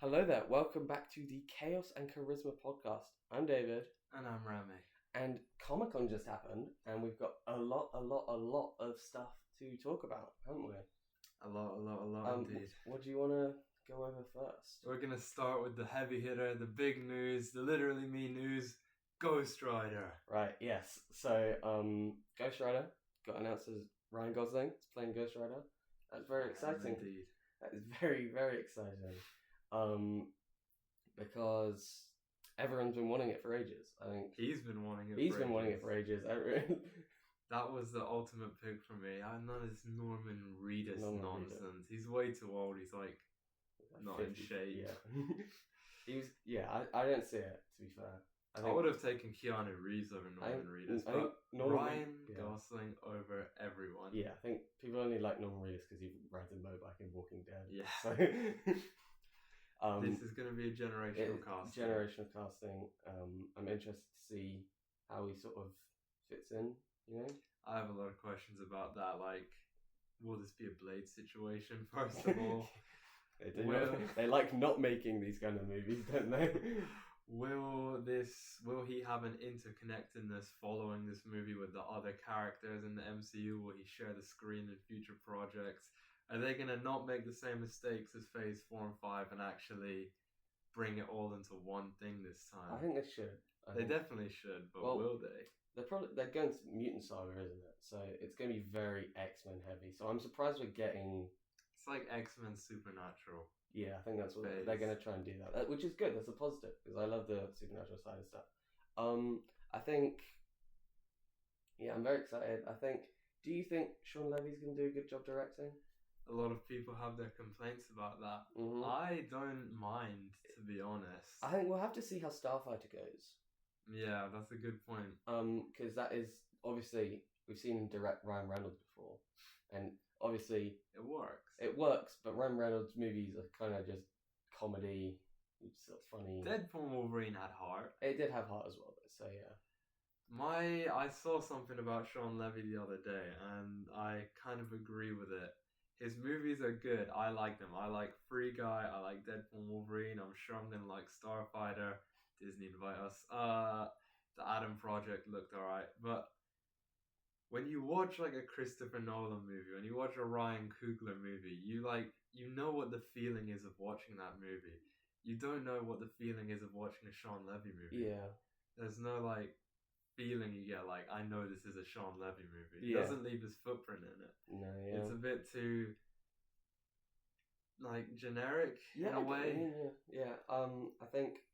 Hello there, welcome back to the Chaos and Charisma podcast. I'm David, And I'm Rami. and Comic Con just happened, and we've got a lot of stuff to talk about, haven't we? A lot indeed. What do you want to go over first? We're going to start with the heavy hitter, the big news, the literally me news, Ghost Rider. Right, yes. So, Ghost Rider got announced as Ryan Gosling is playing Ghost Rider. That's very exciting. Indeed. That is very, very exciting. Because everyone's been wanting it for ages. I think He's been wanting it for ages. That was the ultimate pick for me. None of this Norman Reedus nonsense. He's way too old. He's like not 50, in shape. Yeah. I don't see it, to be fair. I would have taken Keanu Reeves over Norman Reedus, but Ryan Gosling over everyone. Yeah, I think people only like Norman Reedus because he rides a motorbike in Walking Dead. Yeah. So, this is going to be a generational casting. Generational casting. I'm interested to see how he sort of fits in, you know? I have a lot of questions about that. Like, will this be a Blade situation, first of all? They like not making these kind of movies, don't they? Will he have an interconnectedness following this movie with the other characters in the MCU? Will he share the screen in future projects? Are they going to not make the same mistakes as Phase 4 and 5 and actually bring it all into one thing this time? I think they should. They definitely should, but will they? They're going to Mutant Saga, isn't it? So it's going to be very X-Men heavy. So I'm surprised we're getting... It's like X-Men Supernatural. Yeah, I think that's what they're going to try and do that, which is good. That's a positive because I love the supernatural side of stuff. I think... Yeah, I'm very excited. Do you think Sean Levy's going to do a good job directing? A lot of people have their complaints about that. Mm-hmm. I don't mind, to be honest. I think we'll have to see how Starfighter goes. Yeah, that's a good point. Because that is obviously we've seen him direct Ryan Reynolds before, and obviously it works. It works, but Ryan Reynolds movies are kind of just comedy, sort of funny. Deadpool and Wolverine had heart. It did have heart as well, though. So yeah. I saw something about Sean Levy the other day, and I kind of agree with it. His movies are good. I like them. I like Free Guy. I like Deadpool and Wolverine. I'm sure I'm gonna like Starfighter. Disney invite us. The Adam Project looked alright, but when you watch like a Christopher Nolan movie, when you watch a Ryan Coogler movie, you know what the feeling is of watching that movie. You don't know what the feeling is of watching a Sean Levy movie. Yeah. There's no like feeling you get like, I know this is a Sean Levy movie. He Yeah. doesn't leave his footprint in it. No, yeah. It's a bit too like generic in a way. Yeah. I think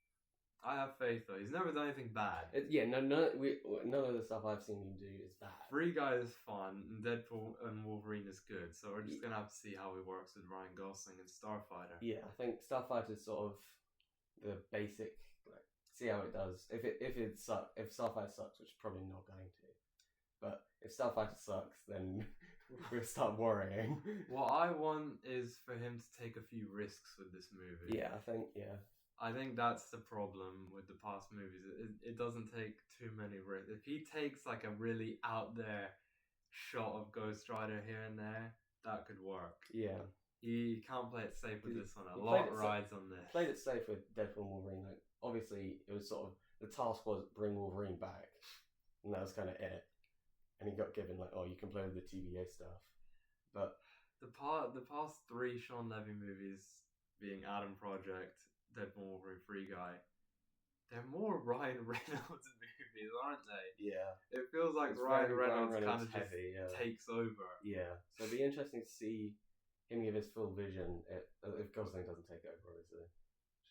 I have faith though. He's never done anything bad. None of the stuff I've seen him do is bad. Free Guy is fun, and Deadpool and Wolverine is good. So we're just gonna have to see how he works with Ryan Gosling and Starfighter. Yeah, I think Starfighter is sort of the basic. Like, see how it does. If Starfighter sucks, which is probably not going to, but if Starfighter sucks, then we'll start worrying. What I want is for him to take a few risks with this movie. Yeah, I think that's the problem with the past movies. It doesn't take too many risks. If he takes like a really out there shot of Ghost Rider here and there, that could work. Yeah. He can't play it safe with this one. A lot rides on this. Played it safe with Deadpool and Wolverine. Like, obviously, it was sort of the task was bring Wolverine back, and that was kind of it. And he got given like, oh, you can play with the TVA stuff, but the past 3 Sean Levy movies, being Adam Project, Deadpool, Wolverine, Free Guy, they're more Ryan Reynolds movies, aren't they? Yeah. It feels like Ryan Reynolds kind of heavy, just takes over. Yeah. So it'd be interesting to see him give his full vision if Gosling doesn't take over, obviously.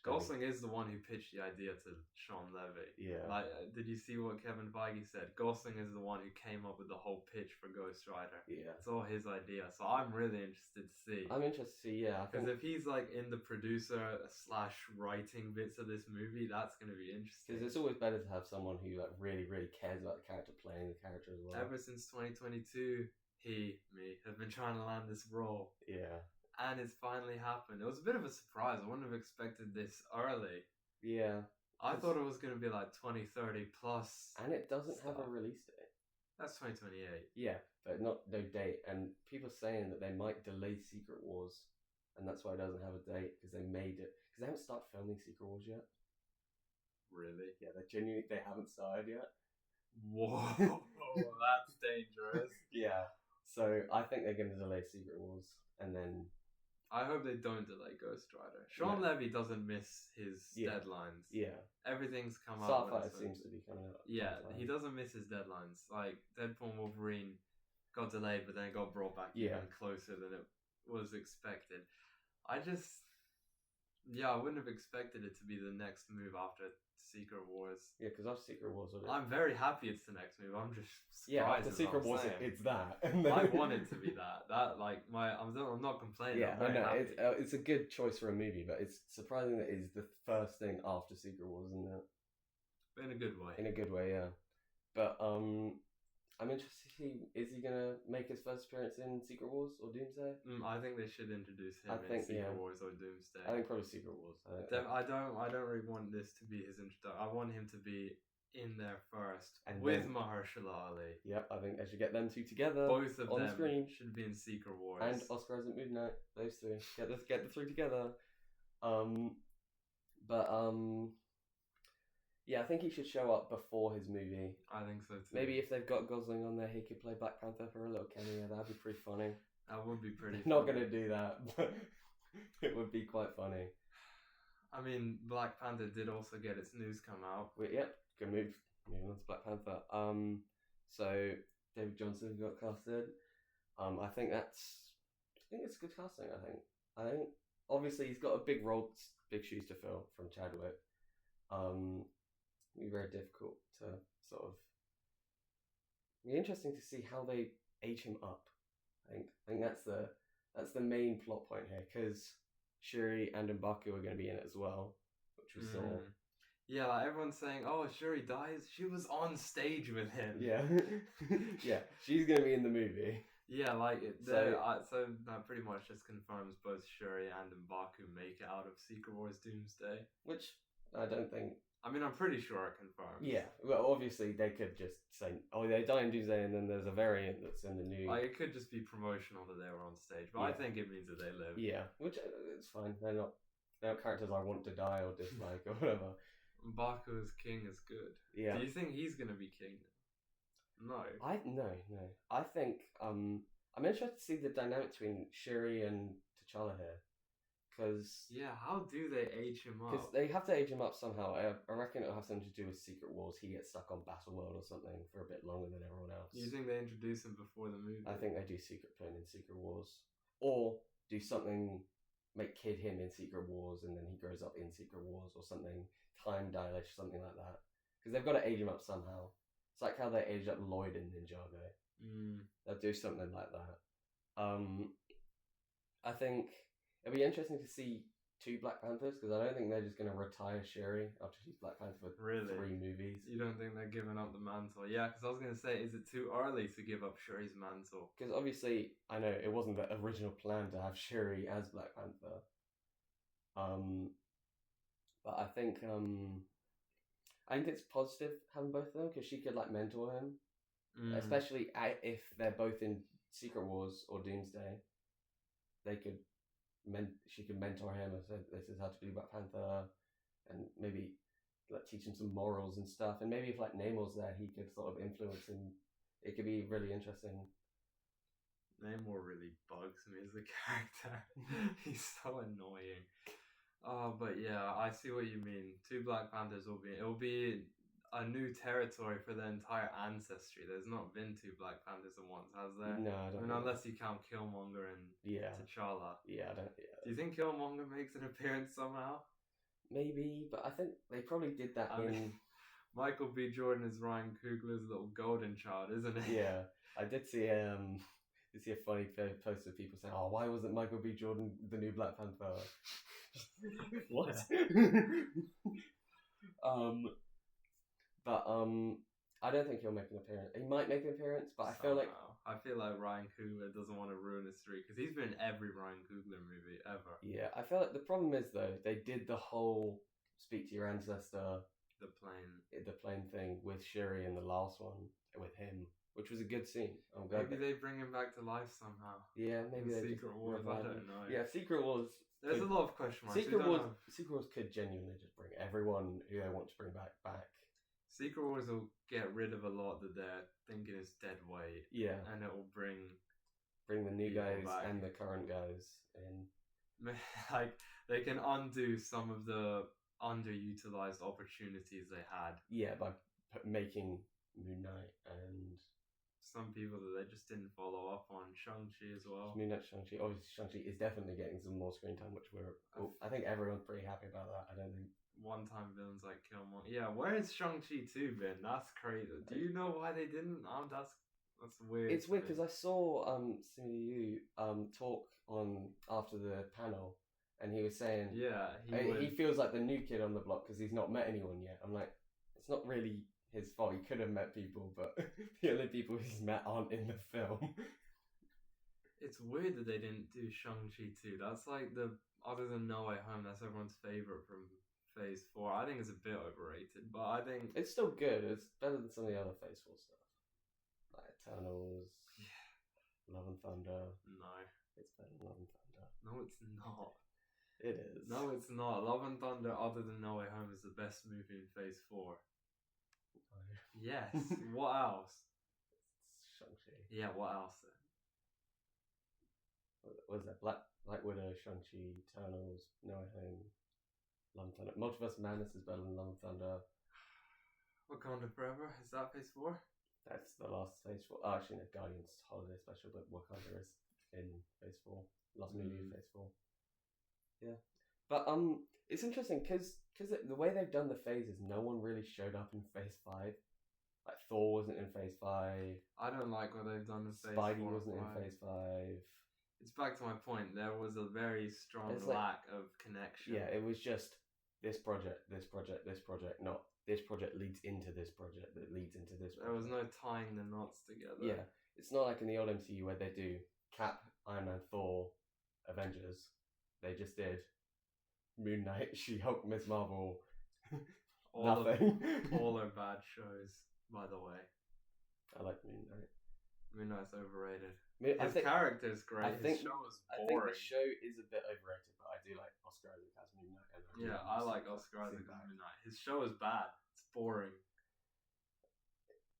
Gosling is the one who pitched the idea to Sean Levy. Yeah. Like, did you see what Kevin Feige said? Gosling is the one who came up with the whole pitch for Ghost Rider. Yeah. It's all his idea. So I'm really interested to see. I'm interested to see, yeah. Because if he's like in the producer / writing bits of this movie, that's going to be interesting. Because it's always better to have someone who like really, really cares about the character playing the character as well. Ever since 2022, me, have been trying to land this role. Yeah. And it's finally happened. It was a bit of a surprise. I wouldn't have expected this early. Yeah. I thought it was going to be like 2030 plus. And it doesn't have a release date. That's 2028. Yeah, but no date. And people saying that they might delay Secret Wars and that's why it doesn't have a date because they made it because they haven't started filming Secret Wars yet. Really? Yeah, they haven't started yet. Whoa, that's dangerous. Yeah, so I think they're going to delay Secret Wars, and then I hope they don't delay Ghost Rider. Sean Yeah. Levy doesn't miss his Yeah. deadlines. yeah, Everything's come out. when Starfighter it's meant seems to be coming out. Yeah, on time. he doesn't miss his deadlines. Like Deadpool and Wolverine got delayed, but then it got brought back Yeah. even closer than it was expected. I wouldn't have expected it to be the next move after Secret Wars. Yeah, because after Secret Wars, I'm very happy it's the next move. I'm just surprised. yeah, after is Secret what I'm Wars, saying. it's that. I want it to be that. I'm not complaining. Yeah, I'm very happy. it's a good choice for a movie, but it's surprising that it's the first thing after Secret Wars, isn't it? But in a good way. In a good way, yeah. But I'm interested to see, is he gonna make his first appearance in Secret Wars or Doomsday? I think they should introduce him in Secret Wars or Doomsday. I think probably Secret Wars. I don't really want this to be his introduction. I want him to be in there first And with then- Mahershala Ali. Yep, I think I should get them two together. Both of on them screen. should be in Secret Wars. And Oscar Isaac Moon Knight. Those three. Get the three together. Yeah, I think he should show up before his movie. I think so too. Maybe if they've got Gosling on there, he could play Black Panther for a little cameo. That'd be pretty funny. That would be pretty. Not funny. gonna do that, but it would be quite funny. I mean, Black Panther did also get its news come out. Yep, good move. Moving on to Black Panther. So David Johnson got casted. I think it's good casting. I think obviously he's got a big role, big shoes to fill from Chadwick. It'd be very difficult to sort of. It'd be interesting to see how they age him up. I think that's the main plot point here because Shuri and M'Baku are going to be in it as well, which we saw. Yeah, like everyone's saying, "Oh, Shuri dies. She was on stage with him." Yeah, yeah, she's going to be in the movie. Yeah, like so that pretty much just confirms both Shuri and M'Baku make it out of Secret Wars Doomsday. Which I don't think. I mean, I'm pretty sure it confirms. Yeah, well, obviously they could just say, "Oh, they die in Doomsday," and then there's a variant that's in the new. Like it could just be promotional that they were on stage, but I think it means that they live. Yeah, which it's fine. They're not characters I want to die or dislike or whatever. M'Baku as king is good. Yeah. Do you think he's gonna be king? No. No. I think I'm interested to see the dynamic between Shuri and T'Challa here, because how do they age him up? they have to age him up somehow. I reckon it'll have something to do with Secret Wars. He gets stuck on Battleworld or something for a bit longer than everyone else. You think they introduce him before the movie? I think they do Secret Plane in Secret Wars, or do something, make kid him in Secret Wars, and then he grows up in Secret Wars or something, time dilation, something like that. Because they've got to age him up somehow. It's like how they aged up Lloyd in Ninjago. They'll do something like that. I think it'll be interesting to see two Black Panthers, because I don't think they're just going to retire Shuri after she's Black Panther for 3 movies. You don't think they're giving up the mantle? Yeah, because I was going to say, is it too early to give up Shuri's mantle? Because obviously, I know it wasn't the original plan to have Shuri as Black Panther. But I think it's positive having both of them, because she could like mentor him, especially if they're both in Secret Wars or Doomsday. She could mentor him and say, "This is how to be Black Panther," and maybe like teach him some morals and stuff. And maybe if like Namor's there, he could sort of influence him. It could be really interesting. Namor really bugs me as a character. He's so annoying. Oh, but yeah, I see what you mean. Two Black Panthers will be a new territory for the entire ancestry. There's not been two Black Panthers at once, has there? No, I don't. Unless you count Killmonger and T'Challa. Yeah, I don't. Yeah. Do you think Killmonger makes an appearance somehow? Maybe, but I think they probably did that in. Michael B. Jordan is Ryan Coogler's little golden child, isn't he? Yeah, I did see a funny post of people saying, "Oh, why wasn't Michael B. Jordan the new Black Panther?" What? But I don't think he'll make an appearance. He might make an appearance, but I feel like Ryan Coogler doesn't want to ruin his streak, because he's been in every Ryan Coogler movie ever. Yeah, I feel like the problem is though, they did the whole speak to your ancestor, the plane thing with Shuri in the last one with him. which was a good scene. I'm glad. Maybe they bring him back to life somehow. Yeah, maybe they Secret Wars. I revive him. don't know. Yeah, Secret Wars. There's a lot of question marks. Secret Wars could genuinely just bring everyone who they want to bring back. Secret Wars will get rid of a lot that they're thinking is dead weight. Yeah, and it will bring the new guys back. and the current guys in. Like they can undo some of the underutilized opportunities they had. Yeah, by making Moon Knight and some people that they just didn't follow up on. Shang-Chi as well. Moon Knight, Shang-Chi. Obviously, Shang-Chi is definitely getting some more screen time, which I think everyone's pretty happy about that. I don't think one-time villains like Killmonger. Yeah, where is Shang-Chi 2 been? That's crazy. Do you know why they didn't? That's weird. It's weird because I saw MCU talk on after the panel, and he was saying he feels like the new kid on the block because he's not met anyone yet. I'm like, it's not really his fault. He could have met people, but the only people he's met aren't in the film. It's weird that they didn't do Shang-Chi 2. That's like other than No Way Home, that's everyone's favourite from Phase 4. I think it's a bit overrated, but I think it's still good. It's better than some of the other Phase 4 stuff. Like Eternals, Love and Thunder. No. It's better than Love and Thunder. No, it's not. It is. No, it's not. Love and Thunder, other than No Way Home, is the best movie in Phase 4. No. Yes. What else? It's Shang-Chi. Yeah, what else then? What was that? Black Widow, Shang-Chi, Eternals, No Way Home, Love and Thunder. Multiverse of Madness is better than Love and Thunder. Wakanda Forever, is that Phase 4? That's the last Phase 4. Oh, actually, no, Guardians Holiday Special, but Wakanda is in Phase 4. Last movie in Phase 4. Yeah. But it's interesting because the way they've done the phases, no one really showed up in Phase 5. Like, Thor wasn't in Phase 5. I don't like what they've done in Phase 4. Spidey wasn't in Phase 5. It's back to my point. There was a very strong lack of connection. Yeah, it was just this project, not this project leads into this project that leads into this project. There was no tying the knots together. Yeah, it's not like in the old MCU where they do Cap, Iron Man, Thor, Avengers. They just did Moon Knight, She-Hulk, Miss Marvel, nothing. All are bad shows, by the way. I like Moon Knight. Moon Knight's overrated. His character's great. His show is boring. I think the show is a bit overrated, but I do like Oscar Isaac as Moon Knight. I like Oscar Isaac as Moon Knight. His show is bad. It's boring.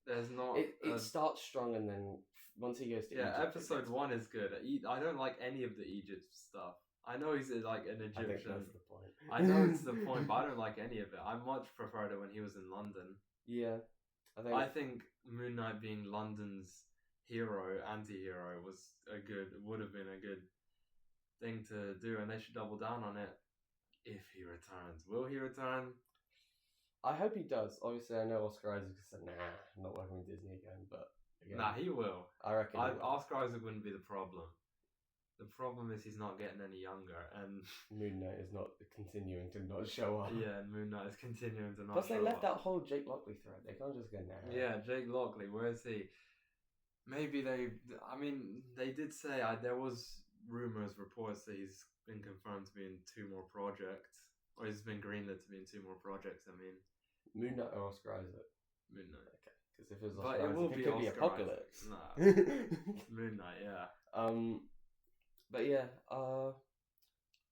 There's not. It starts strong and then once he goes to Egypt, episode 1 is good. I don't like any of the Egypt stuff. I know he's like an Egyptian. I think that's the point. I know it's the point, but I don't like any of it. I much preferred it when he was in London. Yeah, I think Moon Knight being London's anti-hero would have been a good thing to do, and they should double down on it if he returns. Will he return? I hope he does. Obviously, I know Oscar Isaac said, "Nah, I'm not working with Disney again," but again, nah, he will. I reckon Oscar Isaac wouldn't be the problem. The problem is he's not getting any younger, and Moon Knight is not continuing to not show up. Yeah, and Moon Knight is continuing to not. Plus, they left that whole Jake Lockley thread. They can't just go now. Yeah, Jake Lockley. Where is he? Maybe they did say there was reports that he's been confirmed to be in 2 more projects, or he's been greenlit to be in 2 more projects. I mean, Moon Knight or Oscar Isaac? Moon Knight. Okay, because if it was Oscar Isaac, it could be Oscar Apocalypse. Nah, Moon Knight. Yeah. But yeah.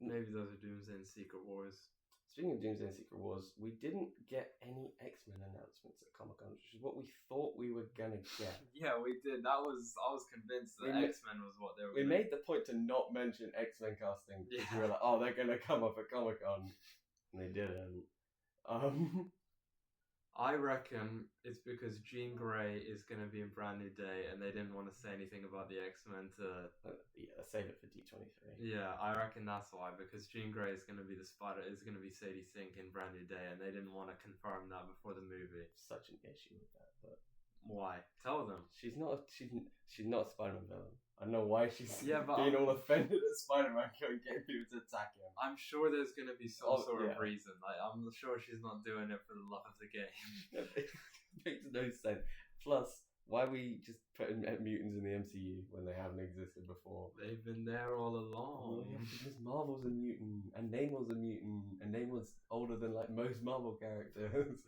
Maybe those are Doomsday and Secret Wars. Speaking of Doomsday and Secret Wars, we didn't get any X-Men announcements at Comic-Con, which is what we thought we were gonna get. Yeah, we did. I was convinced that X-Men was what they were. We made the point to not mention X-Men casting because we were like, "Oh, they're gonna come up at Comic-Con," and they didn't. I reckon it's because Jean Grey is going to be in Brand New Day, and they didn't want to say anything about the X-Men to. Save it for D23. Yeah, I reckon that's why, because Jean Grey is going to be the Spider, is going to be Sadie Sink in Brand New Day, and they didn't want to confirm that before the movie. Such an issue with that, but why? Tell them. She's not a Spider-Man villain. I don't know why she's but being all offended at Spider-Man going getting people to attack him. I'm sure there's going to be some sort of reason. Like, I'm sure she's not doing it for the love of the game. It makes no sense. Plus, why are we just putting mutants in the MCU when they haven't existed before? They've been there all along. Yeah, because Marvel's a mutant, and Namor's a mutant, and Namor's older than like most Marvel characters.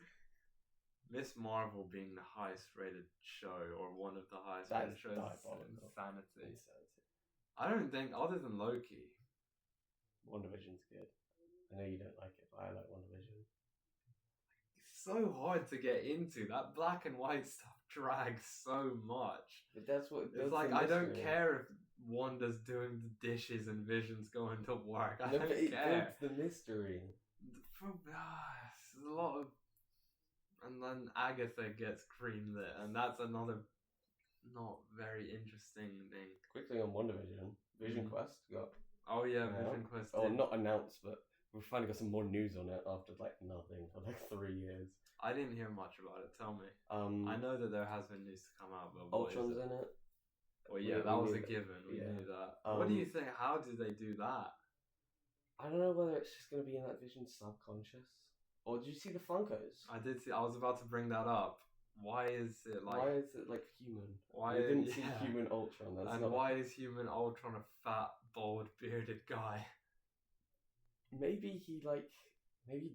Miss Marvel being the highest rated show or one of the highest That rated is shows diabolical. is insanity. Insanity. I don't think, other than Loki, WandaVision's good. I know you don't like it, but I like WandaVision. it's so hard to get into. That black and white stuff drags so much. But that's what It's builds like, the I don't mystery. care if Wanda's doing the dishes and Vision's going to work. I No, don't but it care. builds the mystery. There's a lot of, and then Agatha gets greenlit, and that's another not very interesting thing. Quickly on WandaVision, Vision Quest got Oh yeah, announced. Vision Quest. Oh, did. not announced, but we've finally got some more news on it after like nothing for like 3 years. I didn't hear much about it. Tell me. I know that there has been news to come out, but what Ultron's is it? in it. Well, yeah, we that was knew a that. given. We Yeah. knew that. What do you think? How did they do that? I don't know whether it's just going to be in that Vision subconscious. Or did you see the Funkos? I did see. I was about to bring that up. Why is it like? Why is it like human? Why we didn't yeah. see human Ultron. That's And not why is human Ultron a fat, bald, bearded guy? Maybe he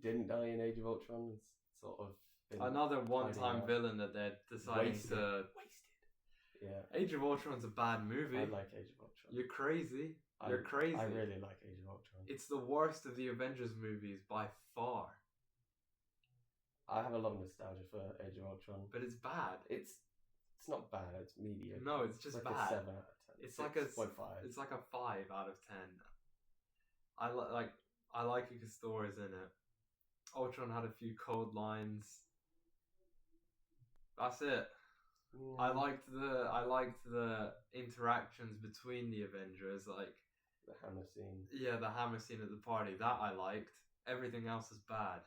didn't die in Age of Ultron. It's sort of been Another one-time out. villain that they're deciding to. Wasted. Yeah. Age of Ultron's a bad movie. I like Age of Ultron. You're crazy. You're crazy. I really like Age of Ultron. It's the worst of the Avengers movies by far. I have a lot of nostalgia for Age of Ultron. But it's bad. It's not bad. It's mediocre. No, it's just like bad. A 7 out of 10. It's like a 6.5. It's like a 5 out of 10. I like it because Thor is in it. Ultron had a few cold lines. That's it. I liked the interactions between the Avengers, like the hammer scene. Yeah, the hammer scene at the party. That I liked. Everything else is bad.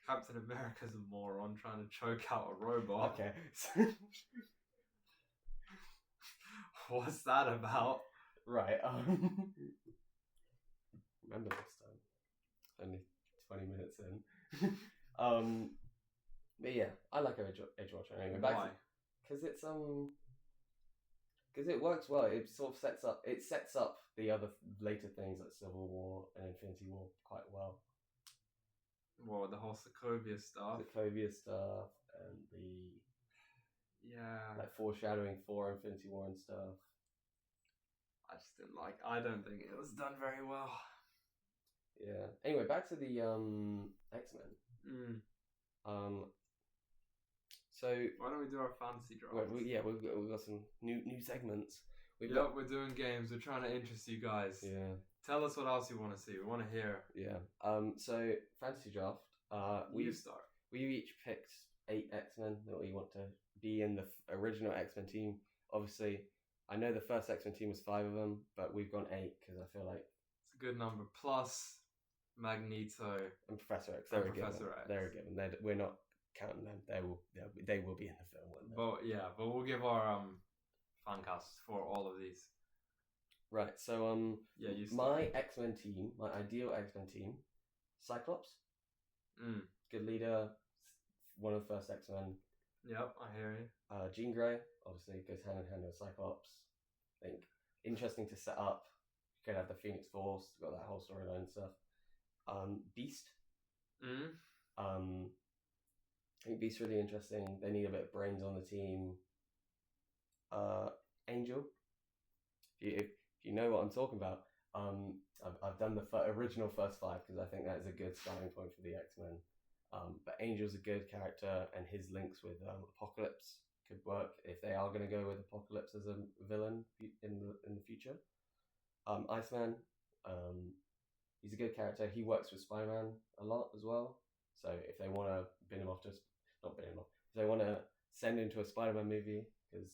Captain America's a moron trying to choke out a robot. Okay. What's that about? Right. Remember this time. Only 20 minutes in. But yeah, I like Age of Ultron anyway. Why? Because it's because it works well. It sort of sets up the other later things like Civil War and Infinity War quite well. Well, the whole Sokovia stuff. Sokovia stuff and like foreshadowing for Infinity War and stuff. I just didn't like. I don't think it was done very well. Yeah. Anyway, back to the X-Men. So why don't we do our fantasy draft? We've got some new segments. We're doing games. We're trying to interest you guys. Yeah. Tell us what else you want to see. We want to hear. Yeah. So fantasy draft. You start. We each picked 8 X-Men that we want to be in the original X-Men team. Obviously, I know the first X-Men team was 5 of them, but we've gone 8 because I feel like it's a good number. Plus Magneto and Professor X. X. They're a given. We're not counting them. They will be in the film. But we'll give our fan casts for all of these. Right. So you start. my X-Men team, my ideal X-Men team, Cyclops. Good leader. One of the first X-Men. Yep, I hear you. Jean Grey, obviously, goes hand in hand with Cyclops. I think interesting to set up. You could have the Phoenix Force, got that whole storyline and stuff. Beast. I think Beast's really interesting. They need a bit of brains on the team. Angel. If you know what I'm talking about, I've done the original first 5 because I think that is a good starting point for the X-Men. But Angel's a good character, and his links with Apocalypse could work if they are going to go with Apocalypse as a villain in the future. Iceman, he's a good character. He works with Spider-Man a lot as well. So if they want to if they want to send him to a Spider-Man movie, because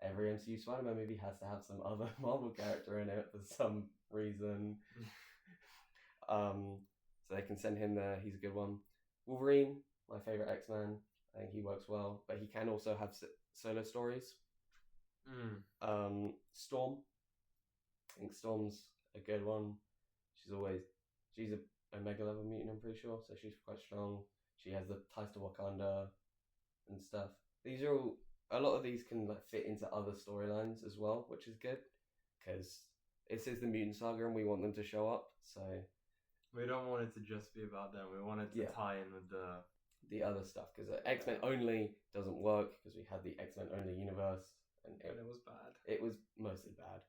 every MCU Spider-Man movie has to have some other Marvel character in it for some reason. So they can send him there. He's a good one. Wolverine, my favourite X-Man. I think he works well, but he can also have solo stories. Storm. I think Storm's a good one. She's a Omega level mutant, I'm pretty sure, so she's quite strong. She has the ties to Wakanda and stuff. These are all, a lot of these can fit into other storylines as well, which is good because this is the mutant saga and we want them to show up. So we don't want it to just be about them. We want it to tie in with the other stuff, because X-Men only doesn't work because we had the X-Men only universe, and And it was bad. it was mostly bad.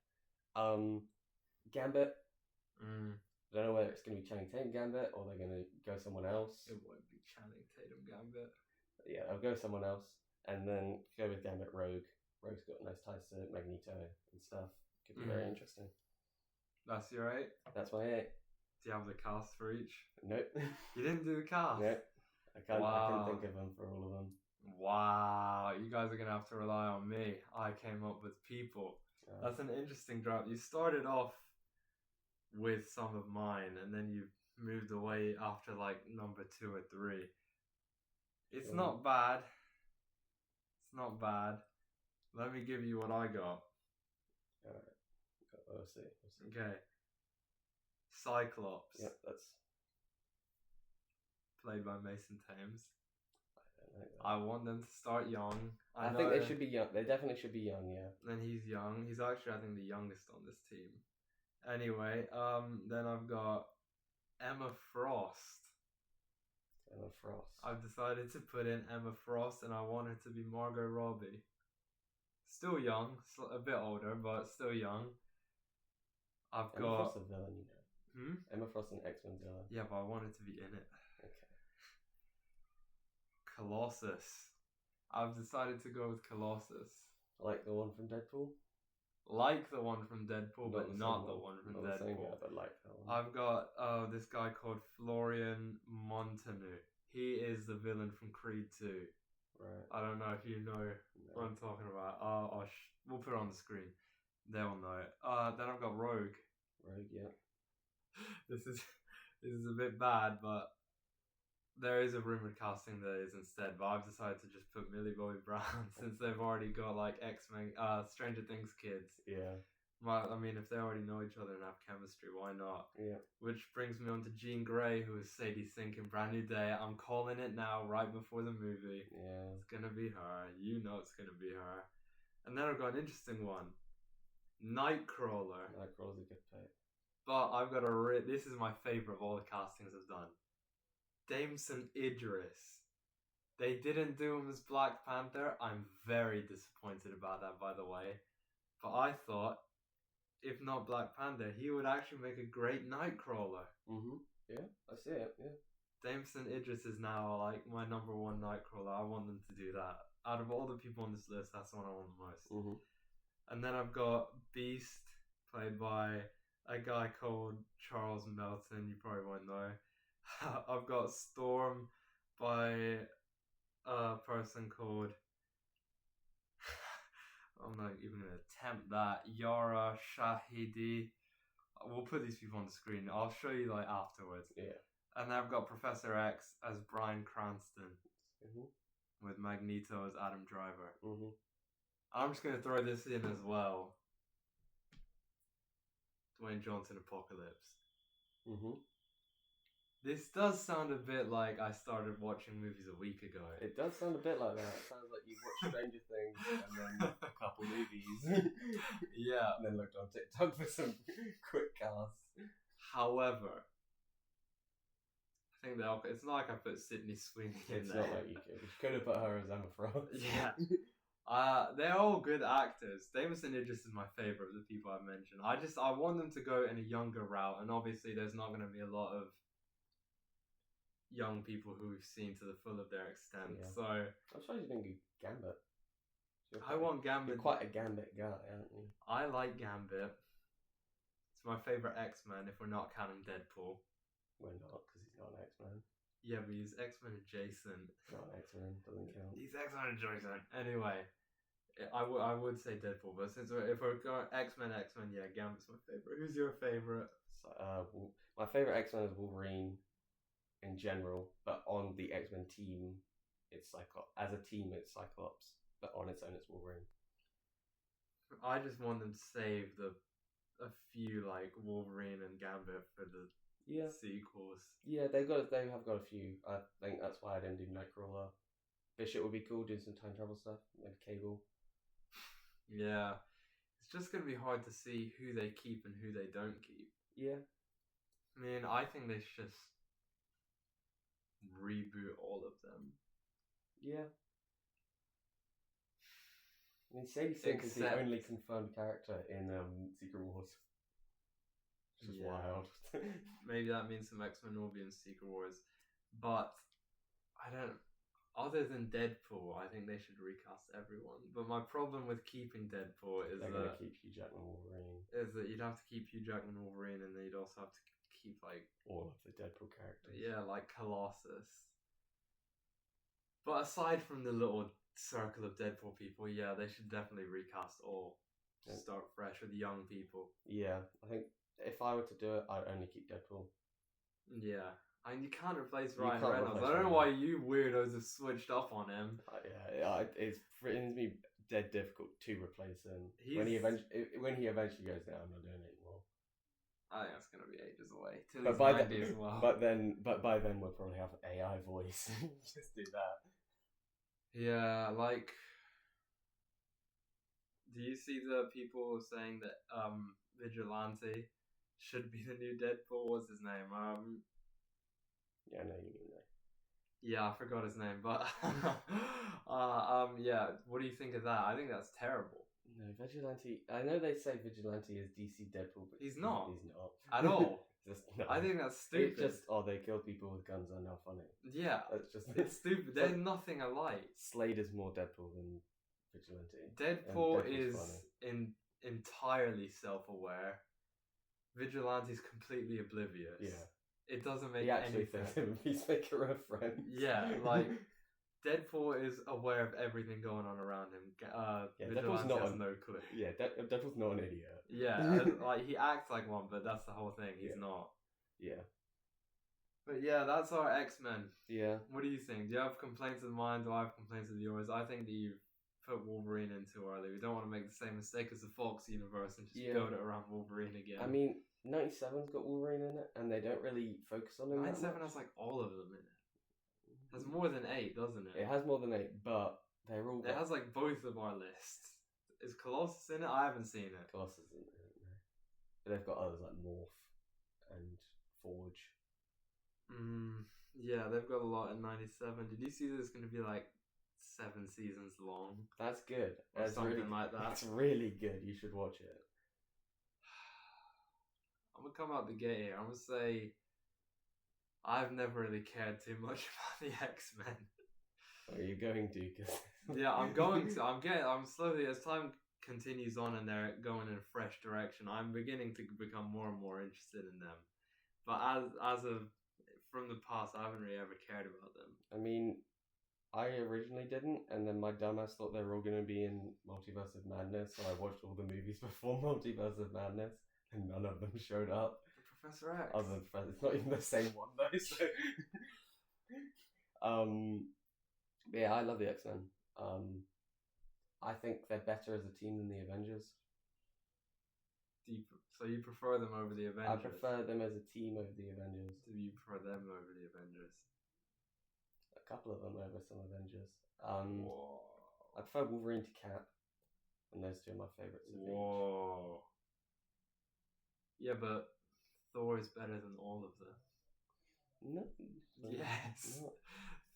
Gambit. Mm. I don't know whether it's going to be Channing Tatum Gambit or they're going to go someone else. It won't be Channing Tatum Gambit. Yeah, I'll go someone else, and then go with Gambit Rogue. Rogue's got nice ties to Magneto and stuff. Could be very interesting. That's your 8? That's my 8. Do you have the cast for each? Nope. You didn't do the cast? Nope. I can't Wow. think of them for all of them. Wow, you guys are going to have to rely on me. I came up with people. That's an interesting draft. You started off with some of mine, and then you moved away after like number 2 or 3. It's not bad. It's not bad. Let me give you what I got. Alright. We'll see. Okay. Cyclops. Yep, that's... Played by Mason Thames. I don't know that. I want them to start young. I think they should be young. They definitely should be young, yeah. And he's young. He's actually, I think, the youngest on this team. Anyway, then I've got Emma Frost. Emma Frost. I've decided to put in Emma Frost, and I want her to be Margot Robbie. Still young, a bit older, but still young. I've Emma got... Frost a villain, you know. Emma Frost an X-Men villain. Yeah, but I want her to be in it. Okay. Colossus. I've decided to go with Colossus. Like the one from Deadpool? Like the one from Deadpool, but not the one from not the same Deadpool. guy, but like that one. I've got this guy called Florian Montanu. He is the villain from Creed 2. Right. I don't know if you know what I'm talking about. We'll put it on the screen. They'll know it. Then I've got Rogue. Rogue, yeah. This is a bit bad, but there is a rumored casting that is instead. But I've decided to just put Millie Bobby Brown since they've already got like X-Men, Stranger Things kids. Yeah. Well, I mean, if they already know each other and have chemistry, why not? Yeah. Which brings me on to Jean Grey, who is Sadie Sink in Brand New Day. I'm calling it now, right before the movie. Yeah. It's gonna be her. You know it's gonna be her. And then I've got an interesting one. Nightcrawler. Nightcrawler's a good pick. But I've got this is my favourite of all the castings I've done. Damson Idris. They didn't do him as Black Panther. I'm very disappointed about that, by the way. But I thought, if not Black Panther, he would actually make a great Nightcrawler. Mm-hmm. Yeah, I see it, yeah. Damson Idris is now like my number 1 Nightcrawler. I want them to do that. Out of all the people on this list, that's the one I want the most. Mm-hmm. And then I've got Beast, played by a guy called Charles Melton. You probably won't know. I've got Storm by a person called... I'm not even going to attempt that. Yara Shahidi. We'll put these people on the screen. I'll show you like afterwards. Yeah. And then I've got Professor X as Bryan Cranston. Mm-hmm. With Magneto as Adam Driver. Mm-hmm. I'm just going to throw this in as well. Dwayne Johnson Apocalypse. Mm-hmm. This does sound a bit like I started watching movies a week ago. It does sound a bit like that. It sounds like you've watched Stranger Things and then a couple movies. Yeah. And then looked on TikTok for some quick casts. However, I think it's not like I put Sydney Sweeney in there. It's not like you could. You could have put her as Emma Frost. Yeah. They're all good actors. Damson Idris is my favourite of the people I've mentioned. I want them to go in a younger route, and obviously there's not going to be a lot of young people who we've seen to the full of their extent. Yeah. So I'm sure you think Gambit. I want Gambit. You're quite a Gambit guy, aren't you? I like Gambit. It's my favourite X-Men if we're not counting Deadpool. We're not, because he's not an X-Man. Yeah, but he's X-Men adjacent. Not an X-Man, doesn't count. He's X-Men adjacent. Anyway, I would say Deadpool, but if we're going X-Men, yeah, Gambit's my favourite. Who's your favourite? So, my favourite X-Men is Wolverine in general, but on the X-Men team, it's Cyclops. As a team, it's Cyclops, but on its own, it's Wolverine. I just want them to save a few like Wolverine and Gambit for the sequels. Yeah, they have got a few. I think that's why I didn't do Nightcrawler. Bishop would be cool, doing some time travel stuff, maybe Cable. Yeah, it's just gonna be hard to see who they keep and who they don't keep. Yeah, I mean, I think they should just reboot all of them. Yeah. I mean, Sadie Sink is the Except- only confirmed character in Secret Wars. Which is Yeah. wild. Maybe that means some X-Men will be in Secret Wars. But I don't. Other than Deadpool, I think they should recast everyone. But my problem with keeping Deadpool is They're going to keep Hugh Jackman Wolverine. is that you'd have to keep Hugh Jackman Wolverine, and then you'd also have to keep like All of the Deadpool characters. yeah, like Colossus. But aside from the little circle of Deadpool people, yeah, they should definitely recast all. Yeah. Start fresh with young people. Yeah, I think if I were to do it, I'd only keep Deadpool. Yeah. And you can't replace You Ryan can't Reynolds. replace I don't know Ryan. why you weirdos have switched up on him. It's me dead difficult to replace him. When he eventually goes down, I'm not doing it anymore. I think that's gonna be ages away. Till But he's by 90 then, as well. but by then we'll probably have AI voice. Just do that. Yeah, like, do you see the people saying that Vigilante should be the new Deadpool? What's his name? Yeah, I know you mean that. Yeah, I forgot his name, but yeah. What do you think of that? I think that's terrible No, Vigilante. I know they say Vigilante is DC Deadpool, but He's not. He's not at all. Just no. I think that's It's stupid. just they kill people with guns are now funny. Yeah, That's just it's stupid. There's nothing alike. Slade is more Deadpool than Vigilante. Deadpool Deadpool's is funny. entirely self-aware. Vigilante's completely oblivious. Yeah. It doesn't make He actually any thinks sense. him and Peacemaker are friends. Yeah, like Deadpool is aware of everything going on around him. Deadpool's Vigilante not has an- no clue. Yeah, Deadpool's not an idiot. Yeah, and, like he acts like one, but that's the whole thing. He's Yeah. not. Yeah. But yeah, that's our X-Men. Yeah. What do you think? Do you have complaints of mine? Do I have complaints of yours? I think that you've put Wolverine in too early. We don't want to make the same mistake as the Fox universe and just Yeah. build it around Wolverine again. I mean, 97's got Wolverine in it, and they don't really focus on him. 97 has like all of them in it. It has more than 8, doesn't it? It has more than 8, but they're all. It has like both of our lists. Is Colossus in it? I haven't seen it. Colossus isn't in it, no. But they've got others like Morph and Forge. Yeah, they've got a lot in 97. Did you see that it's going to be like 7 seasons long? That's good. Or That's something really, like that. That's really good. You should watch it. I'm going to come out the gate here. I'm going to say I've never really cared too much about the X-Men. Are you going to? Cause Yeah, I'm going to. I'm slowly, as time continues on and they're going in a fresh direction, I'm beginning to become more and more interested in them. But as of from the past, I haven't really ever cared about them. I mean, I originally didn't, and then my dumbass thought they were all going to be in Multiverse of Madness, so I watched all the movies before Multiverse of Madness, and none of them showed up. Professor X. Other than it's not even the same one though. So. But yeah, I love the X-Men. I think they're better as a team than the Avengers. So you prefer them over the Avengers? I prefer them as a team over the Avengers. Do you prefer them over the Avengers? A couple of them over some Avengers. Whoa. I prefer Wolverine to Cap, and those two are my favourites of each. Whoa. Yeah, but Thor is better than all of them. No. Yes. No.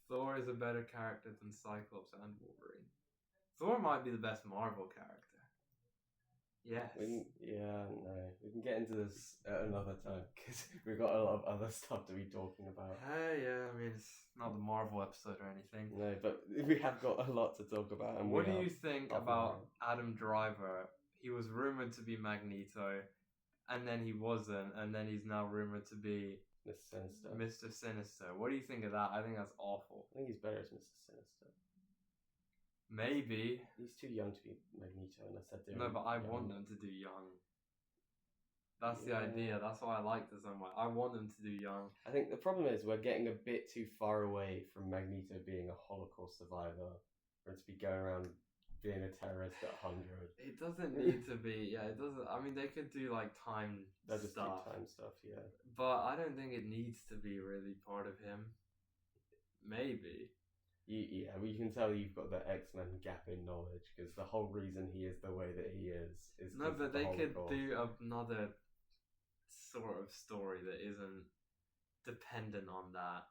Thor is a better character than Cyclops and Wolverine. Thor might be the best Marvel character. Yes. We can get into this at another time because we've got a lot of other stuff to be talking about. Yeah, I mean, it's not the Marvel episode or anything. No, but we have got a lot to talk about. And What we do are you think up and about running. Adam Driver? He was rumored to be Magneto, and then he wasn't, and then he's now rumored to be Mr. Sinister. Mr. Sinister. What do you think of that? I think that's awful. I think he's better as Mr. Sinister. Maybe. He's too young to be Magneto, unless they're doing. No, but I young. want them to do young. That's the Yeah. idea. That's why I like this so much. I want them to do young. I think the problem is we're getting a bit too far away from Magneto being a Holocaust survivor for it to be going around being a terrorist at 100. It doesn't need to be. Yeah, it doesn't. I mean, they could do like time They'll just do stuff, time stuff, yeah. but I don't think it needs to be really part of him. Maybe. Yeah, well, you can tell you've got the X-Men gap in knowledge because the whole reason he is the way that he is No, 'cause but of the they could Holocaust. do another sort of story that isn't dependent on that.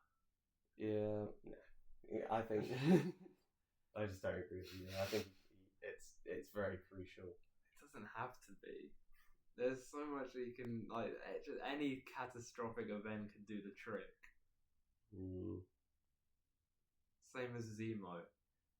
Yeah, I think I just don't agree with you. I think it's very crucial. It doesn't have to be. There's so much that you can like. Just any catastrophic event could do the trick. Mm. Same as Zemo.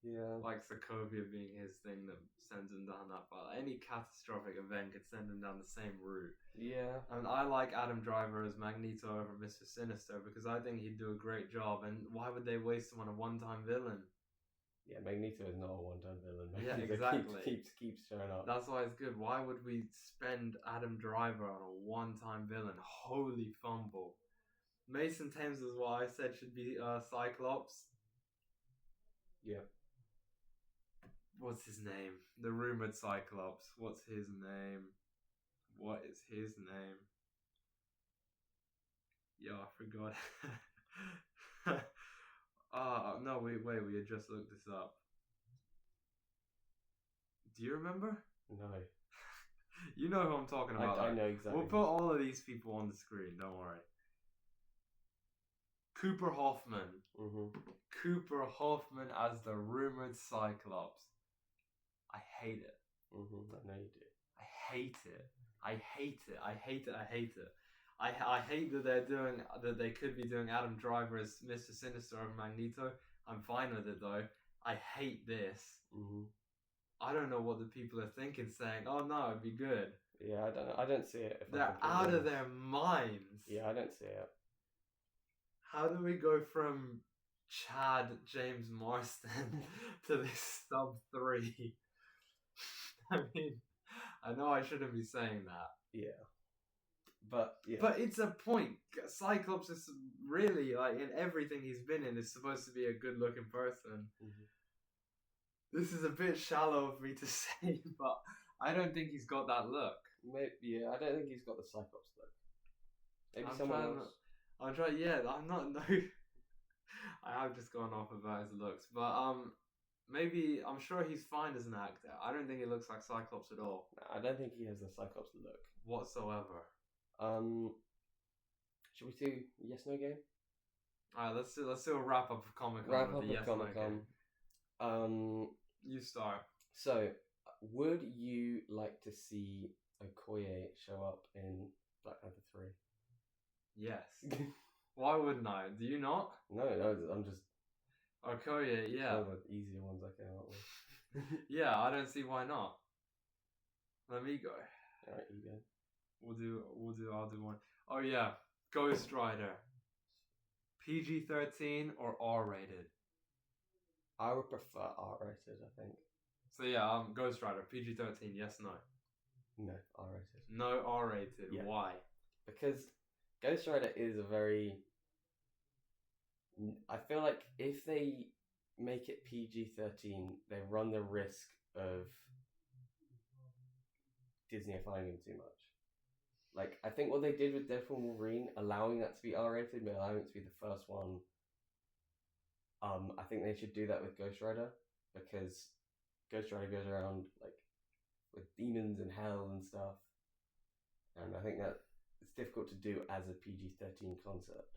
Yeah. Like Sokovia being his thing that sends him down that path. Any catastrophic event could send him down the same route. Yeah. And I like Adam Driver as Magneto over Mr. Sinister because I think he'd do a great job. And why would they waste him on a one-time villain? Yeah, Magneto is not a one-time villain. Yeah, Magneto exactly. keeps showing up. That's why it's good. Why would we spend Adam Driver on a one-time villain? Holy fumble. Mason Thames is what I said should be Cyclops. Yeah. What's his name? The rumored Cyclops. What's his name? What is his name? Yo, I forgot. No, wait, we had just looked this up. Do you remember? No. You know who I'm talking about. I know exactly. We'll put all of these people on the screen, don't worry. Cooper Hoffman. Mm-hmm. Cooper Hoffman as the rumored Cyclops. I hate it. Mm-hmm. I know you do. I hate it. I hate it. I hate it. I hate it. I hate that they could be doing Adam Driver as Mr. Sinister over Magneto. I'm fine with it though. I hate this. Mm-hmm. I don't know what the people are thinking, saying, "Oh no, it'd be good." Yeah, I don't know. I don't see it. They're out of their minds. Yeah, I don't see it. How do we go from Chad James Marston to this sub 3? I mean, I know I shouldn't be saying that. Yeah. But yeah. But it's a point. Cyclops is really, like, in everything he's been in, is supposed to be a good looking person. Mm-hmm. This is a bit shallow of me to say, but I don't think he's got that look. Maybe, yeah, I don't think he's got the Cyclops look. Maybe someone else. I'm trying, yeah, I'm not, no. I have just gone off about his looks, but maybe, I'm sure he's fine as an actor. I don't think he looks like Cyclops at all. No, I don't think he has the Cyclops look. Whatsoever. Should we do yes no game? Alright, let's do a wrap up of Comic-Con. Wrap up with the of yes Comic-Con. No game. You start. So, would you like to see Okoye show up in Black Panther 3? Yes. Why wouldn't I? Do you not? No, I'm just... Okoye, yeah. One of the easier ones I came up with. Yeah, I don't see why not. Let me go. Alright, you go. I'll do one. Oh yeah, Ghost Rider. PG-13 or R-rated? I would prefer R-rated, I think. So yeah, Ghost Rider, PG-13, yes, no? No, R-rated. No R-rated, Yeah. Why? Because Ghost Rider is a very... I feel like if they make it PG-13, they run the risk of Disneyifying him too much. Like, I think what they did with Deadpool and Wolverine, allowing that to be R-rated, but allowing it to be the first one, I think they should do that with Ghost Rider, because Ghost Rider goes around, like, with demons and hell and stuff, and I think that it's difficult to do as a PG-13 concept.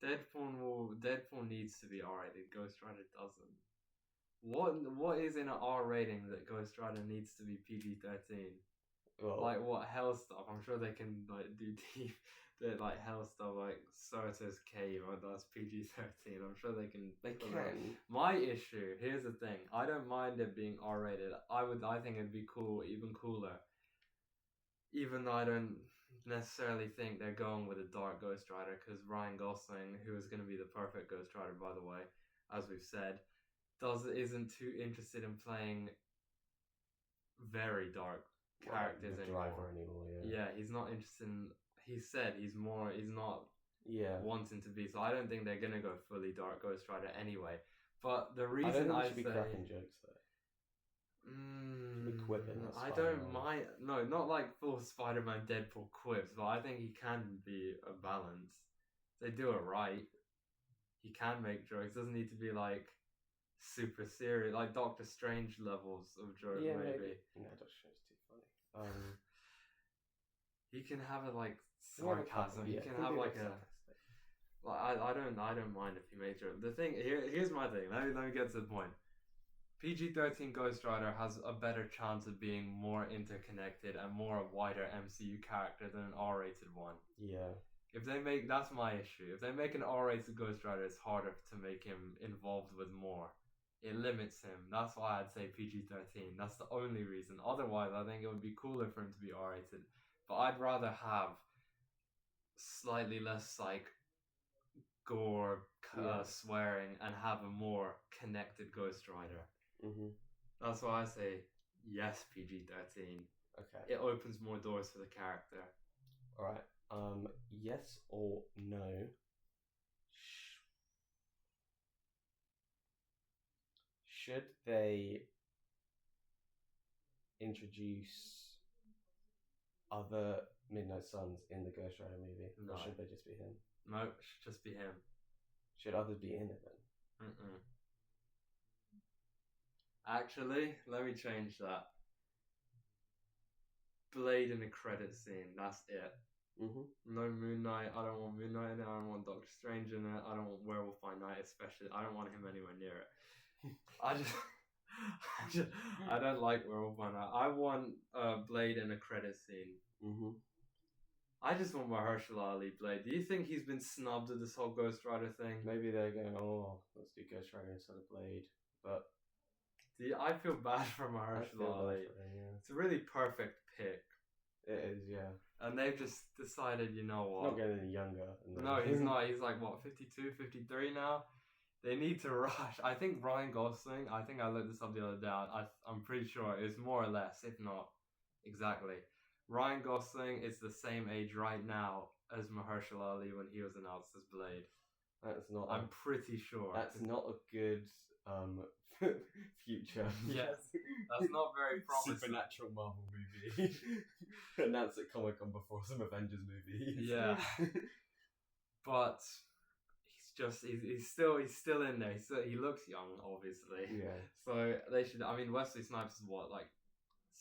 Deadpool needs to be R-rated, Ghost Rider doesn't. What is in an R rating that Ghost Rider needs to be PG-13? Well, Like what hell stuff? I'm sure they can like do like hell stuff like Surtur's Cave, or that's PG-13. I'm sure they can. they can. My issue, here's the thing. I don't mind it being R-rated. I think it'd be cool, even cooler. Even though I don't necessarily think they're going with a dark Ghost Rider, because Ryan Gosling, who is going to be the perfect Ghost Rider, by the way, as we've said, isn't too interested in playing very dark characters anymore. Yeah, he's not interested in. He said he's not wanting to be. So I don't think they're gonna go fully dark Ghost Rider anyway. But the reason I should be cracking jokes though. Should be quipping. I don't mind. No, not like full Spider-Man Deadpool quips, but I think he can be a balance. They do it right. He can make jokes. Doesn't need to be like super serious, like Doctor Strange levels of joke. Yeah, maybe. No, Doctor Strange's too funny. He can have it like sarcasm. He can have like a. Like I don't mind if he makes it. The thing here's my thing. Let me get to the point. PG-13 Ghost Rider has a better chance of being more interconnected and more a wider MCU character than an R-rated one. Yeah. If they make that's my issue. If they make an R-rated Ghost Rider, it's harder to make him involved with more. It limits him. That's why I'd say PG-13. That's the only reason. Otherwise, I think it would be cooler for him to be R-rated. But I'd rather have slightly less like gore, swearing, and have a more connected Ghost Rider. Mm-hmm. That's why I say yes, PG-13. Okay. It opens more doors for the character. All right. Yes or no? Should they introduce other Midnight Suns in the Ghost Rider movie? No. Or should they just be him? No, it should just be him. Should others be in it then? Mm-mm. Actually, let me change that. Blade in the credit scene, that's it. Mm-hmm. No Moon Knight, I don't want Moon Knight in it, I don't want Doctor Strange in it, I don't want Werewolf by Night especially, I don't want him anywhere near it. I don't like Werewolf by Night. I want Blade in a credit scene. Mm-hmm. I just want Mahershala Ali Blade. Do you think he's been snubbed at this whole Ghost Rider thing? Maybe they're going, let's do Ghost Rider instead of Blade. But I feel bad for Mahershala Ali. It's a really perfect pick. It is, yeah. And they've just decided, you know what? Not getting any younger. No, he's not. He's like, what, 52, 53 now? They need to rush. I think Ryan Gosling, I think I looked this up the other day. I'm pretty sure it's more or less, if not exactly. Ryan Gosling is the same age right now as Mahershala Ali when he was announced as Blade. That's not. I'm pretty sure. That's not a good future. Yes, that's not very promising. Supernatural Marvel movie. Announced at Comic-Con before some Avengers movies. Yeah, but he's still in there. He looks young, obviously. Yeah. So they should. I mean, Wesley Snipes is what, like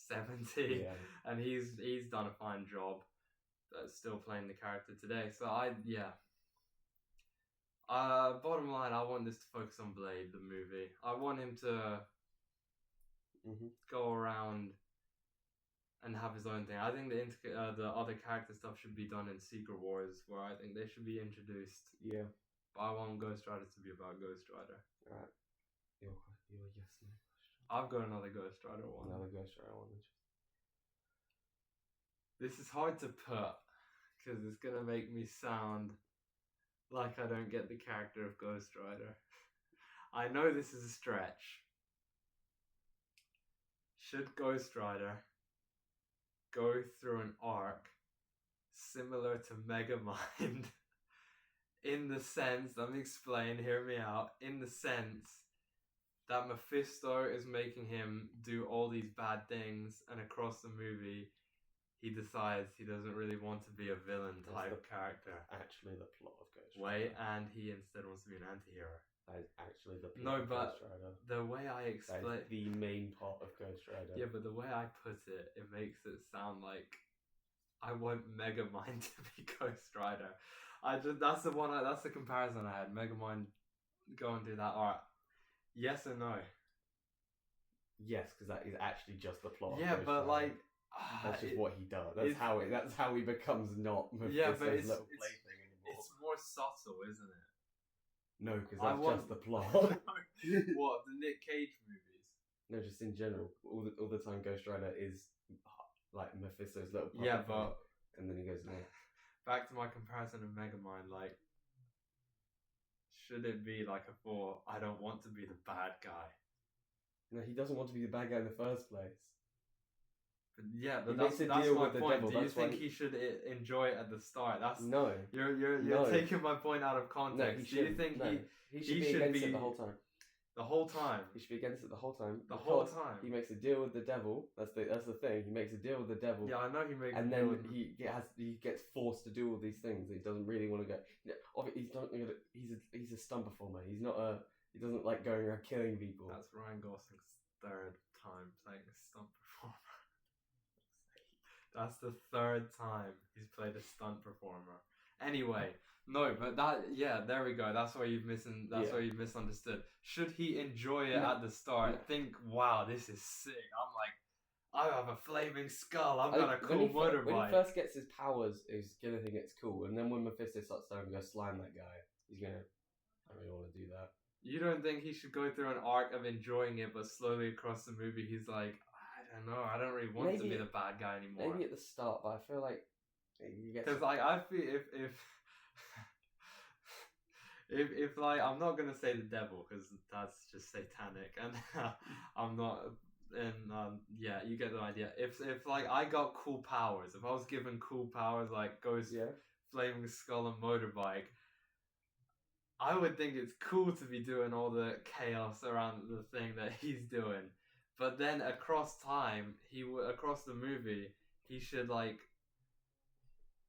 70, yeah. And he's done a fine job. Still playing the character today. So bottom line, I want this to focus on Blade, the movie. I want him to go around and have his own thing. I think the other character stuff should be done in Secret Wars, where I think they should be introduced. Yeah. But I want Ghost Rider to be about Ghost Rider. Alright. Your yes, no question. I've got another Ghost Rider one. Another Ghost Rider one. This is hard to put, because it's going to make me sound like I don't get the character of Ghost Rider. I know this is a stretch. Should Ghost Rider go through an arc similar to Megamind in the sense, let me explain, hear me out, in the sense that Mephisto is making him do all these bad things, and across the movie he decides he doesn't really want to be a villain type character. Actually the plot of Ghost Rider. Wait, and he instead wants to be an anti-hero. That is actually the plot of Ghost Rider. The way I explain... That is the main part of Ghost Rider. Yeah, but the way I put it, it makes it sound like I want Megamind to be Ghost Rider. That's the comparison I had. Megamind going through that arc. Yes or no? Yes, because that is actually just the plot. Yeah, of Ghost but Rider. like that's just what he does. That's how he becomes not Mephisto's little plaything anymore. It's more subtle, isn't it? No, because that's just the plot. What, the Nick Cage movies? No, just in general. All the time Ghost Rider is like Mephisto's little puppet. Yeah, but and then he goes no. Back to my comparison of Megamind, like, should it be like I don't want to be the bad guy? No, he doesn't want to be the bad guy in the first place. But yeah, but that's my point. Devil. Do you think he should enjoy it at the start? No. You're taking my point out of context. No, Do you think he should be against it the whole time? The whole time. He should be against it the whole time. The whole time. He makes a deal with the devil. That's the thing. He makes a deal with the devil. Yeah, I know he makes. And then he gets forced to do all these things. He doesn't really want to go. He's not. He's a stunt performer. He's not a. He doesn't like going around killing people. That's Ryan Gosling's third time playing a stunt performer. That's the third time he's played a stunt performer. Anyway, no, but there we go. That's where you've misunderstood. Should he enjoy it at the start? Think, wow, this is sick. I'm like, I have a flaming skull. I've got a cool motorbike. When he first gets his powers, he's gonna think it's cool, and then when Mephisto starts telling him to go slime that guy, he's gonna, I don't really want to do that. You don't think he should go through an arc of enjoying it, but slowly across the movie, he's like, I don't know, I don't really want to be the bad guy anymore. Maybe at the start, but I feel like because like I feel if like I'm not gonna say the devil because that's just satanic, and I'm not. And yeah, you get the idea. If like I got cool powers, if I was given cool powers like Ghost, Flaming Skull, and Motorbike, I would think it's cool to be doing all the chaos around the thing that he's doing. But then across time, across the movie, he should like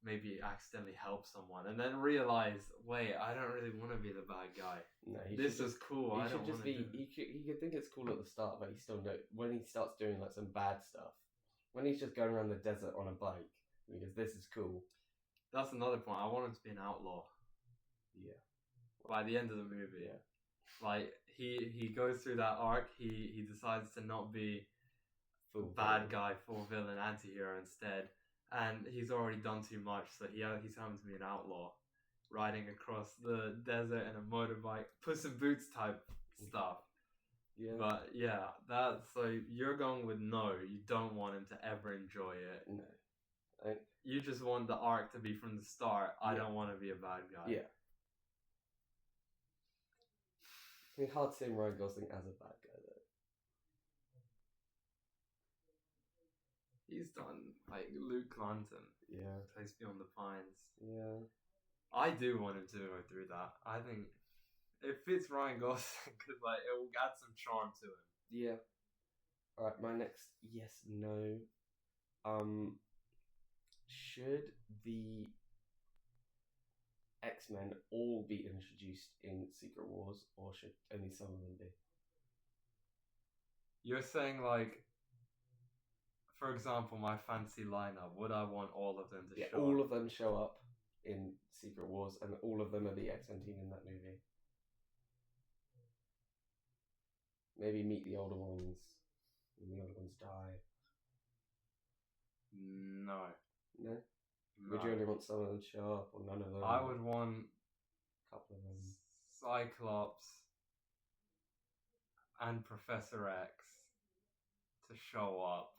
maybe accidentally help someone, and then realize, wait, I don't really want to be the bad guy. No, this is cool. He should just be. He could think it's cool at the start, but he still know when he starts doing like some bad stuff. When he's just going around the desert on a bike, because this is cool. That's another point. I want him to be an outlaw. Yeah. By the end of the movie, like he goes through that arc. He decides to not be full guy, full villain, anti-hero instead. And he's already done too much, so he's having to be an outlaw, riding across the desert in a motorbike, Puss in Boots type stuff. Yeah. But yeah, so you're going with no. You don't want him to ever enjoy it. No. You just want the arc to be from the start. I don't want to be a bad guy. Yeah. It's hard to see Ryan Gosling as a bad guy though. He's done like Luke Lantern. Yeah. Place Beyond the Pines. Yeah. I do want him to go through that. I think it fits Ryan Gosling because like it will add some charm to him. Yeah. Alright, my next yes, no. Should the X-Men all be introduced in Secret Wars, or should only some of them be? You're saying like, for example, my fantasy lineup, would I want all of them to show up? All of them show up in Secret Wars, and all of them are the X-Men team in that movie. Maybe meet the older ones, and the older ones die. No. No? Would you only want some of them to show up, or none of them? I would want a couple of them. Cyclops and Professor X to show up.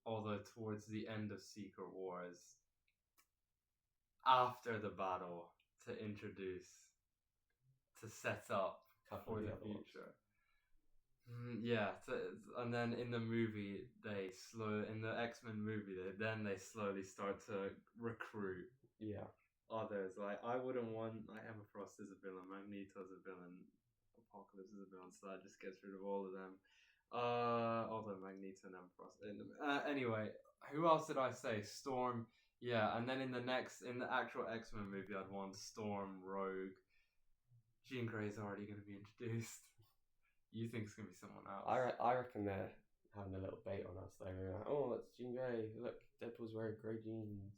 Although towards the end of Secret Wars, after the battle, to introduce, to set up for the future. Yeah, and then in the movie, in the X-Men movie, they slowly start to recruit others. Like, I wouldn't want like Emma Frost as a villain, Magneto as a villain, Apocalypse as a villain, so that just gets rid of all of them. Although Magneto and Emma Frost. Anyway, who else did I say? Storm. Yeah, and then in the actual X-Men movie, I'd want Storm, Rogue. Jean Grey's already going to be introduced. You think it's going to be someone else? I reckon they're having a little bait on us. They're like, oh, it's Jean Grey. Look, Deadpool's wearing grey jeans.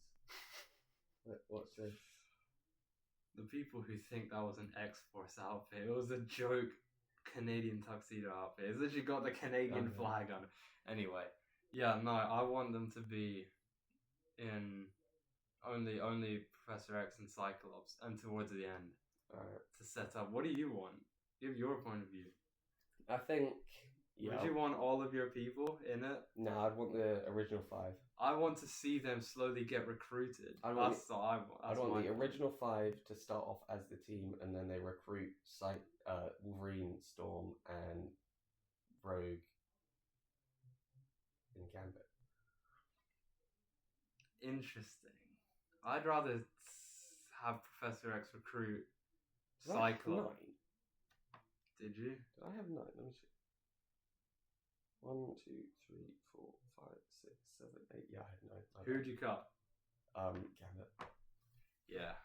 Look, watch this. The people who think that was an X-Force outfit, it was a joke Canadian tuxedo outfit. It's literally got the Canadian flag on it. Anyway, yeah, no, I want them to be in only Professor X and Cyclops, and towards the end to set up. What do you want? Give your point of view. I think. Would you want all of your people in it? No, I'd want the original 5. I want to see them slowly get recruited. I'd want the original 5 to start off as the team, and then they recruit Wolverine, Storm, and Rogue in Gambit. Interesting. I'd rather have Professor X recruit Cyclops. Did you? Did I have 9? Let me see. 1, 2, 3, 4, 5, 6, 7, 8. Yeah, I had 9. Who'd you cut? Gambit. Yeah.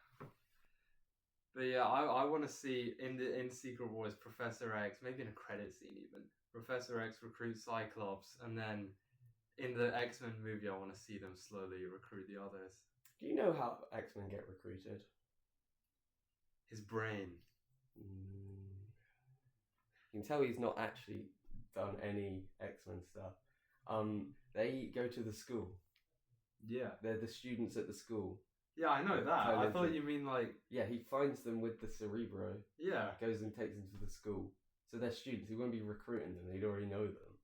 But yeah, I want to see in Secret Wars Professor X, maybe in a credit scene even. Professor X recruits Cyclops, and then in the X-Men movie, I want to see them slowly recruit the others. Do you know how X-Men get recruited? His brain. You can tell he's not actually done any X-Men stuff. They go to the school. Yeah. They're the students at the school. Yeah, I know that. I thought you mean like... Yeah, he finds them with the Cerebro. Yeah. Goes and takes them to the school. So they're students. He won't be recruiting them. He'd already know them.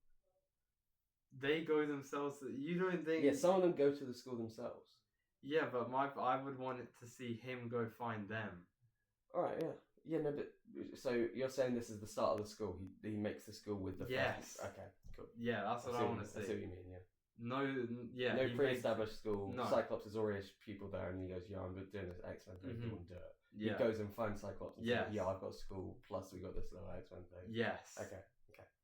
They go themselves. You don't think? Yeah, some of them go to the school themselves. Yeah, but I would want it to see him go find them. All right, yeah. Yeah, no, but so you're saying this is the start of the school. He makes the school with the Yes. friends. Okay, cool. Yeah, that's what I want to see. I see what you mean. Yeah. No, yeah. No pre-established school. No. Cyclops is already a pupil there, and he goes, "Yeah, I'm doing this X-Men thing. Do you want to do it?" Yeah. He goes and finds Cyclops. And Yes. says, "Yeah, I've got school. Plus, we got this little X-Men thing." Yes. Okay.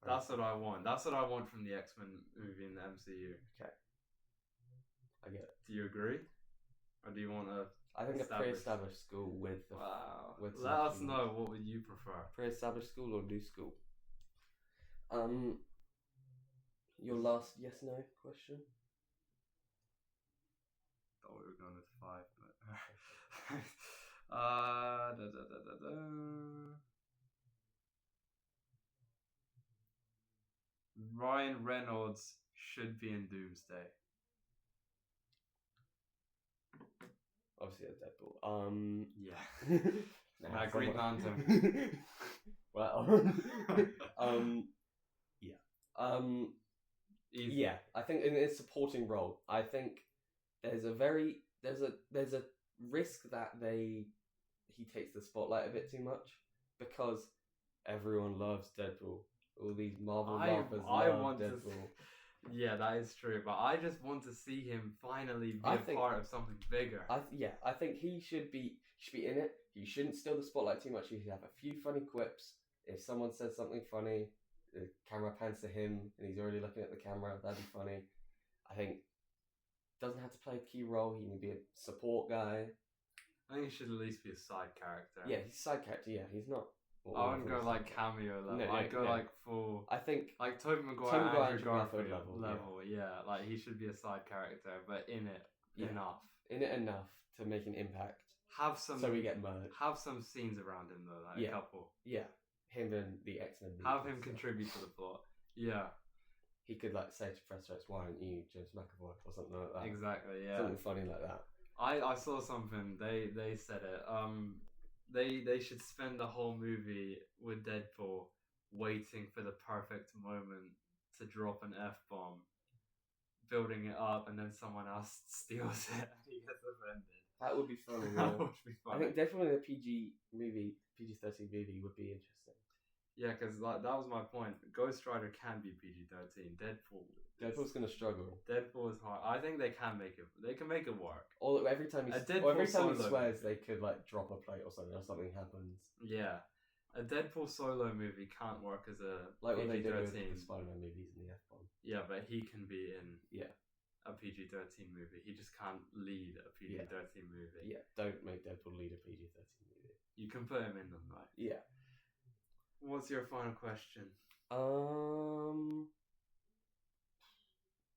That's what I want. That's what I want from the X-Men movie in the MCU. Okay. I get it. Do you agree? Or do you want to? I think a pre-established school with the Wow. with Let us know, what would you prefer? Pre-established school or new school? Your last yes/no question. Thought we were going to 5, but Ryan Reynolds should be in Doomsday. Obviously, a Deadpool. Yeah. Green Lantern. Well. Yeah. Easy. Yeah. I think in his supporting role, I think there's a risk that he takes the spotlight a bit too much because everyone loves Deadpool. All these Marvel lovers love Deadpool. Yeah, that is true. But I just want to see him finally be a part of something bigger. I think he should be in it. He shouldn't steal the spotlight too much. He should have a few funny quips. If someone says something funny, the camera pans to him and he's already looking at the camera. That'd be funny. I think doesn't have to play a key role. He can be a support guy. I think he should at least be a side character. Yeah, he's a side character. Yeah, he's not. I wouldn't go like cameo level. No, I'd go like full. I think like Tobey Maguire, Andrew Garfield level. Yeah, like he should be a side character, but in it enough. In it enough to make an impact. Have some. So we get merged. Have some scenes around him though, like a couple. Yeah, him and the X-Men. Have him contribute to the plot. Yeah. He could like say to Professor X, "Why aren't you James McAvoy?" or something like that. Exactly. Yeah. Something funny like that. I saw something. They said it. They should spend the whole movie with Deadpool waiting for the perfect moment to drop an F-bomb, building it up, and then someone else steals it and he gets offended. That would be funny. That would be funny. I think definitely a PG-13 movie would be interesting. Yeah, because like, that was my point. Ghost Rider can be PG-13. Deadpool's gonna struggle. Deadpool is hard. I think they can make it. They can make it work. Or every time he swears, they could like drop a plate or something happens. Yeah, a Deadpool solo movie can't work as a like what they PG-13. did with the Spider-Man movies and the F-bomb. Yeah, but he can be in a PG-13 movie. He just can't lead a PG-13 movie. Yeah, don't make Deadpool lead a PG-13 movie. You can put him in them, right? Yeah. What's your final question?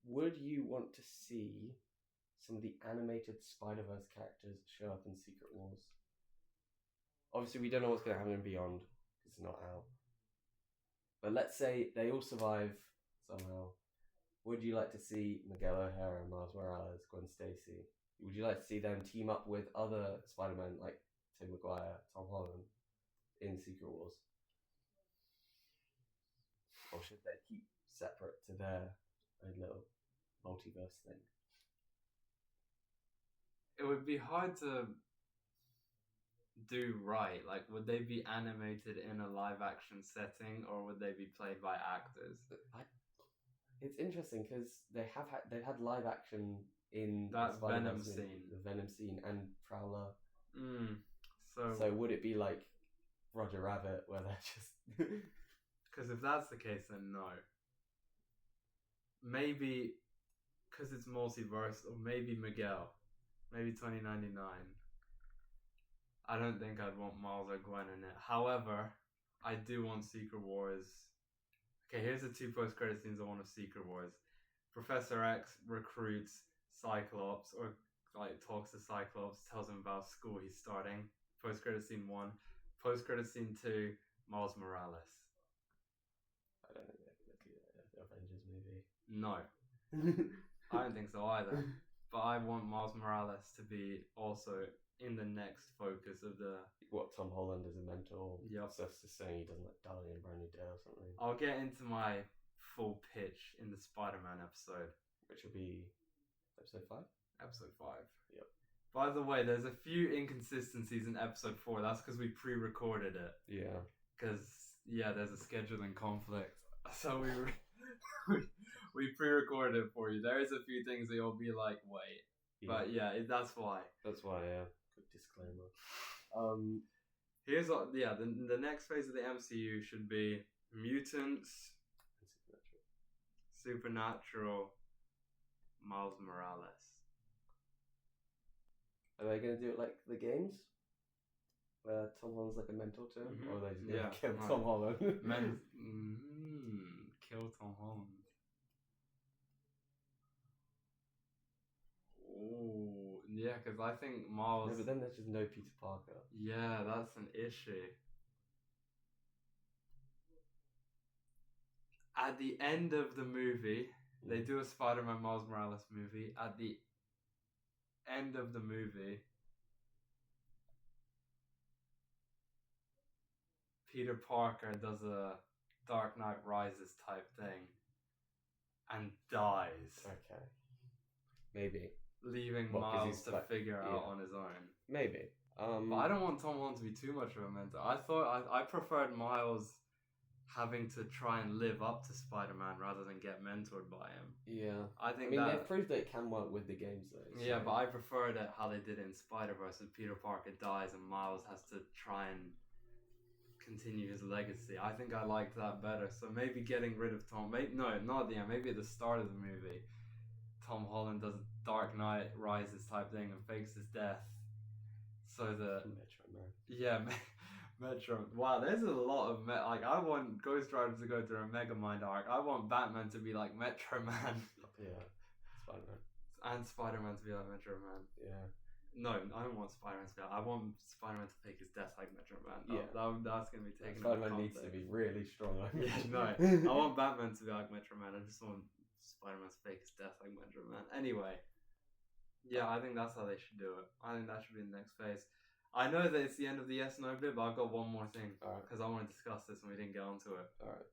Would you want to see some of the animated Spider-Verse characters show up in Secret Wars? Obviously, we don't know what's going to happen in Beyond. It's not out. But let's say they all survive somehow. Would you like to see Miguel O'Hara, Miles Morales, Gwen Stacy? Would you like to see them team up with other Spider-Men like Tobey Maguire, Tom Holland in Secret Wars? Or should they keep separate to their own little multiverse thing? It would be hard to do right. Like, would they be animated in a live-action setting, or would they be played by actors? It's interesting because they've had live action in that Venom scene, the Venom scene, and Prowler. So would it be like Roger Rabbit, where they're just? Because if that's the case, then no. Maybe because it's multiverse, or maybe Miguel, maybe 2099. I don't think I'd want Miles or Gwen in it. However, I do want Secret Wars. Okay, here's the 2 post-credit scenes I want of Secret Wars. Professor X recruits Cyclops, or like talks to Cyclops, tells him about school he's starting. Post credit scene 1. Post credit scene 2. Miles Morales. I don't think they're going to do the Avengers movie. No, I don't think so either. But I want Miles Morales to be also in the next focus of the. What, Tom Holland as a mentor? Yep. So that's just saying he doesn't like die in Brand New Day or something. I'll get into my full pitch in the Spider-Man episode. Which will be episode 5? Episode 5. Yep. By the way, there's a few inconsistencies in episode 4. That's because we pre-recorded it. Yeah. Because, yeah, there's a scheduling conflict. So we pre-recorded it for you. There is a few things that you'll be like, wait. Yeah. But yeah, that's why. That's why, yeah. Quick disclaimer. Here's what, yeah, the next phase of the MCU should be mutants, supernatural, Miles Morales. Are they going to do it like the games? Where Tom Holland's like a mentor to him? Or are they just going to kill Tom Holland? Kill Tom Holland. Oh, yeah, because I think Miles... No, but then there's just no Peter Parker. Yeah, that's an issue. At the end of the movie, they do a Spider-Man Miles Morales movie. At the end of the movie, Peter Parker does a Dark Knight Rises type thing and dies. Okay. Maybe. Leaving Miles to figure out on his own. Maybe. But I don't want Tom Holland to be too much of a mentor. I preferred Miles having to try and live up to Spider-Man rather than get mentored by him. Yeah. I mean, they've proved that it can work with the games though. So. Yeah, but I preferred it how they did it in Spider-Verse, and Peter Parker dies and Miles has to try and continue his legacy. I think I liked that better. So maybe getting rid of Tom... No, not at the end. Maybe at the start of the movie, Tom Holland does a Dark Knight Rises type thing and fakes his death. So that... Metro Man. Yeah, Metro. Wow, there's a lot of... I want Ghost Rider to go through a Megamind arc. I want Batman to be like Metro Man. Yeah. Spider-Man. And Spider-Man to be like Metro Man. Yeah. No, I don't want Spider-Man to be like... I want Spider-Man to fake his death like Metro Man. Yeah. That's going to be taken Spider-Man needs to be really strong. Yeah, no. I want Batman to be like Metro Man. I just want Spider-Man to fake his death like Metro Man. Anyway. Yeah, I think that's how they should do it. I think that should be the next phase. I know that it's the end of the yes no bit, but I've got one more thing. Alright. Because I want to discuss this and we didn't get onto it. Alright.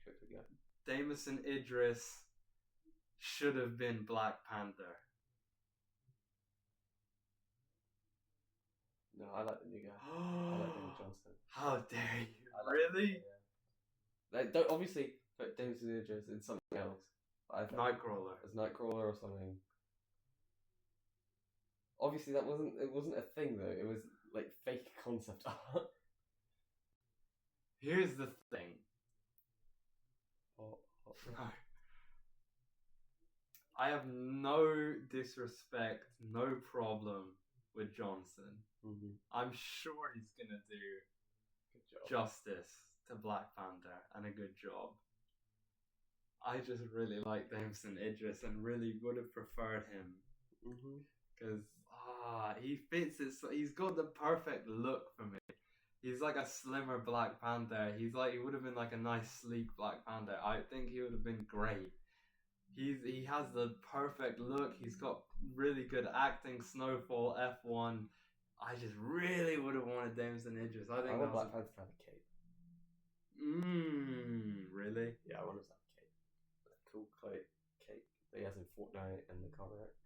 Quick again. Jameson Idris should have been Black Panther. No, I like the new guy. I like David Johnson. How dare you? Really? Yeah. Like, don't obviously put Jameson Idris in something else. Nightcrawler. As Nightcrawler or something. Obviously, it wasn't a thing though. It was like fake concept art. Here's the thing. No. I have no disrespect, no problem with Johnson. Mm-hmm. I'm sure he's gonna do justice to Black Panther and a good job. I just really like Jameson Idris and really would have preferred him. Because he fits it. So he's got the perfect look for me. He's like a slimmer Black Panther. He would have been like a nice sleek Black Panther. I think he would have been great. He has the perfect look. He's got really good acting. Snowfall, F1. I just really would have wanted Jameson Idris. I think want Black Panther to have a cape. Really? Yeah, I want him to have a cape. A cool cape that he has in Fortnite and the comics.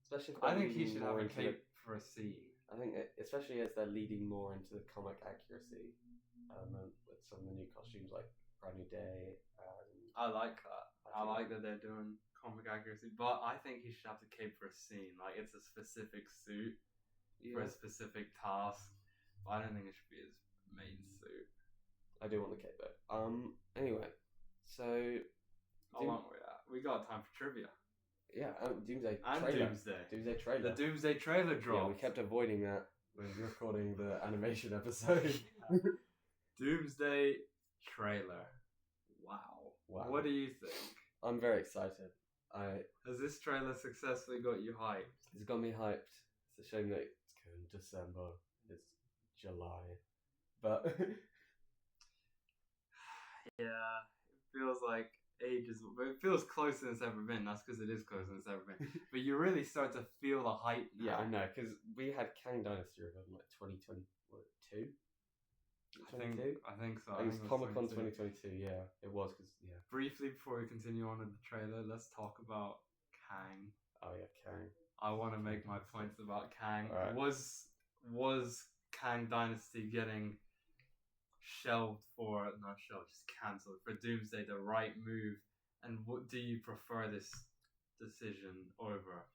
Especially I think he should have a cape for a scene. I think, especially as they're leading more into the comic accuracy element with some of the new costumes like Brand New Day. I like that. I like that they're doing comic accuracy, but I think he should have the cape for a scene. Like, it's a specific suit for a specific task. But I don't think it should be his main suit. I do want the cape though. Anyway, so how long are we at? We got time for trivia. Yeah, Doomsday and trailer. Doomsday. Doomsday trailer. The Doomsday trailer dropped. Yeah, we kept avoiding that. We're recording the animation episode. Doomsday trailer. Wow. Wow. What do you think? I'm very excited. Has this trailer successfully got you hyped? It's got me hyped. It's a shame that it's going December. It's July. But Yeah, it feels like ages, but it feels closer than it's ever been. That's because it is closer than it's ever been. But you really start to feel the hype now. yeah, I know, because we had Kang Dynasty revealed in like 2022. I think so. It was Comic Con 22. 2022. Yeah, it was because Briefly, before we continue on with the trailer, let's talk about Kang. Oh yeah, Kang. I want to make my points about Kang. Alright. Was Kang Dynasty getting just cancelled for Doomsday the right move? And what do you prefer this decision over?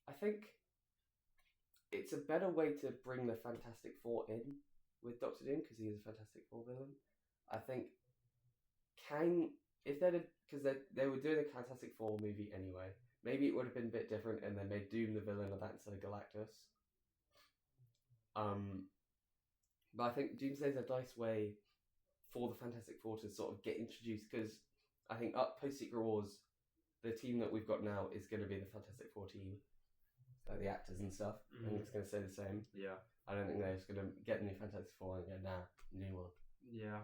I think it's a better way to bring the Fantastic Four in with Doctor Doom because he is a Fantastic Four villain. I think Kang, if they'd because they were doing a Fantastic Four movie anyway, maybe it would have been a bit different and they made Doom the villain of that instead of Galactus. But I think Doomsday's a nice way for the Fantastic Four to sort of get introduced because I think up post Secret Wars, the team that we've got now is going to be the Fantastic Four team, like the actors and stuff. I think it's going to stay the same. Yeah. I don't think they're just going to get new Fantastic Four and go, nah, new one. Yeah.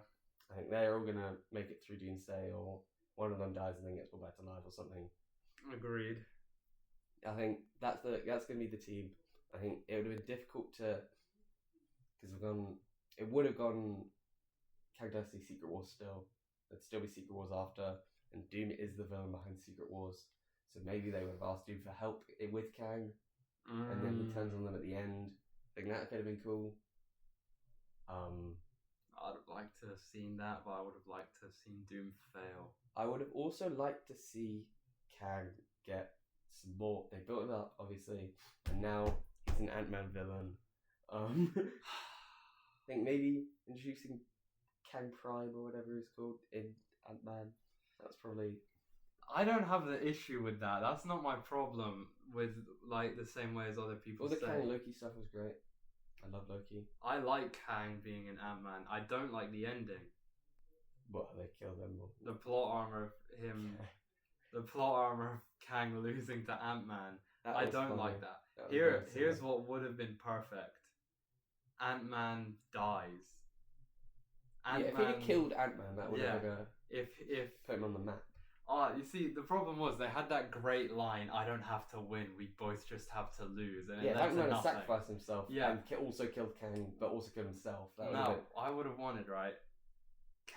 I think they're all going to make it through Doomsday, or one of them dies and then gets brought back to life or something. Agreed. I think that's going to be the team. I think it would have been difficult to, because it would have gone Kang Dynasty Secret Wars still. There'd still be Secret Wars after, and Doom is the villain behind Secret Wars. So maybe they would have asked Doom for help with Kang, and then he turns on them at the end. I think that could have been cool. I'd have liked to have seen that, but I would have liked to have seen Doom fail. I would have also liked to see Kang get some more. They built him up, obviously, and now he's an Ant-Man villain. I think maybe introducing Kang Prime or whatever it's called in Ant-Man. That's probably. I don't have the issue with that. That's not my problem with like the same way as other people All the say. Kang Loki stuff was great. I love Loki. I like Kang being an Ant-Man. I don't like the ending. What, they killed him? The plot armor of him, the plot armor of Kang losing to Ant-Man. I don't like that. Here's what would have been perfect. Ant-Man dies. If he had killed Ant-Man, that would have if put him on the map. You see, the problem was they had that great line, I don't have to win, we both just have to lose. And yeah, Ant-Man had sacrificed himself and also killed Kang, but also killed himself. I would have wanted, right?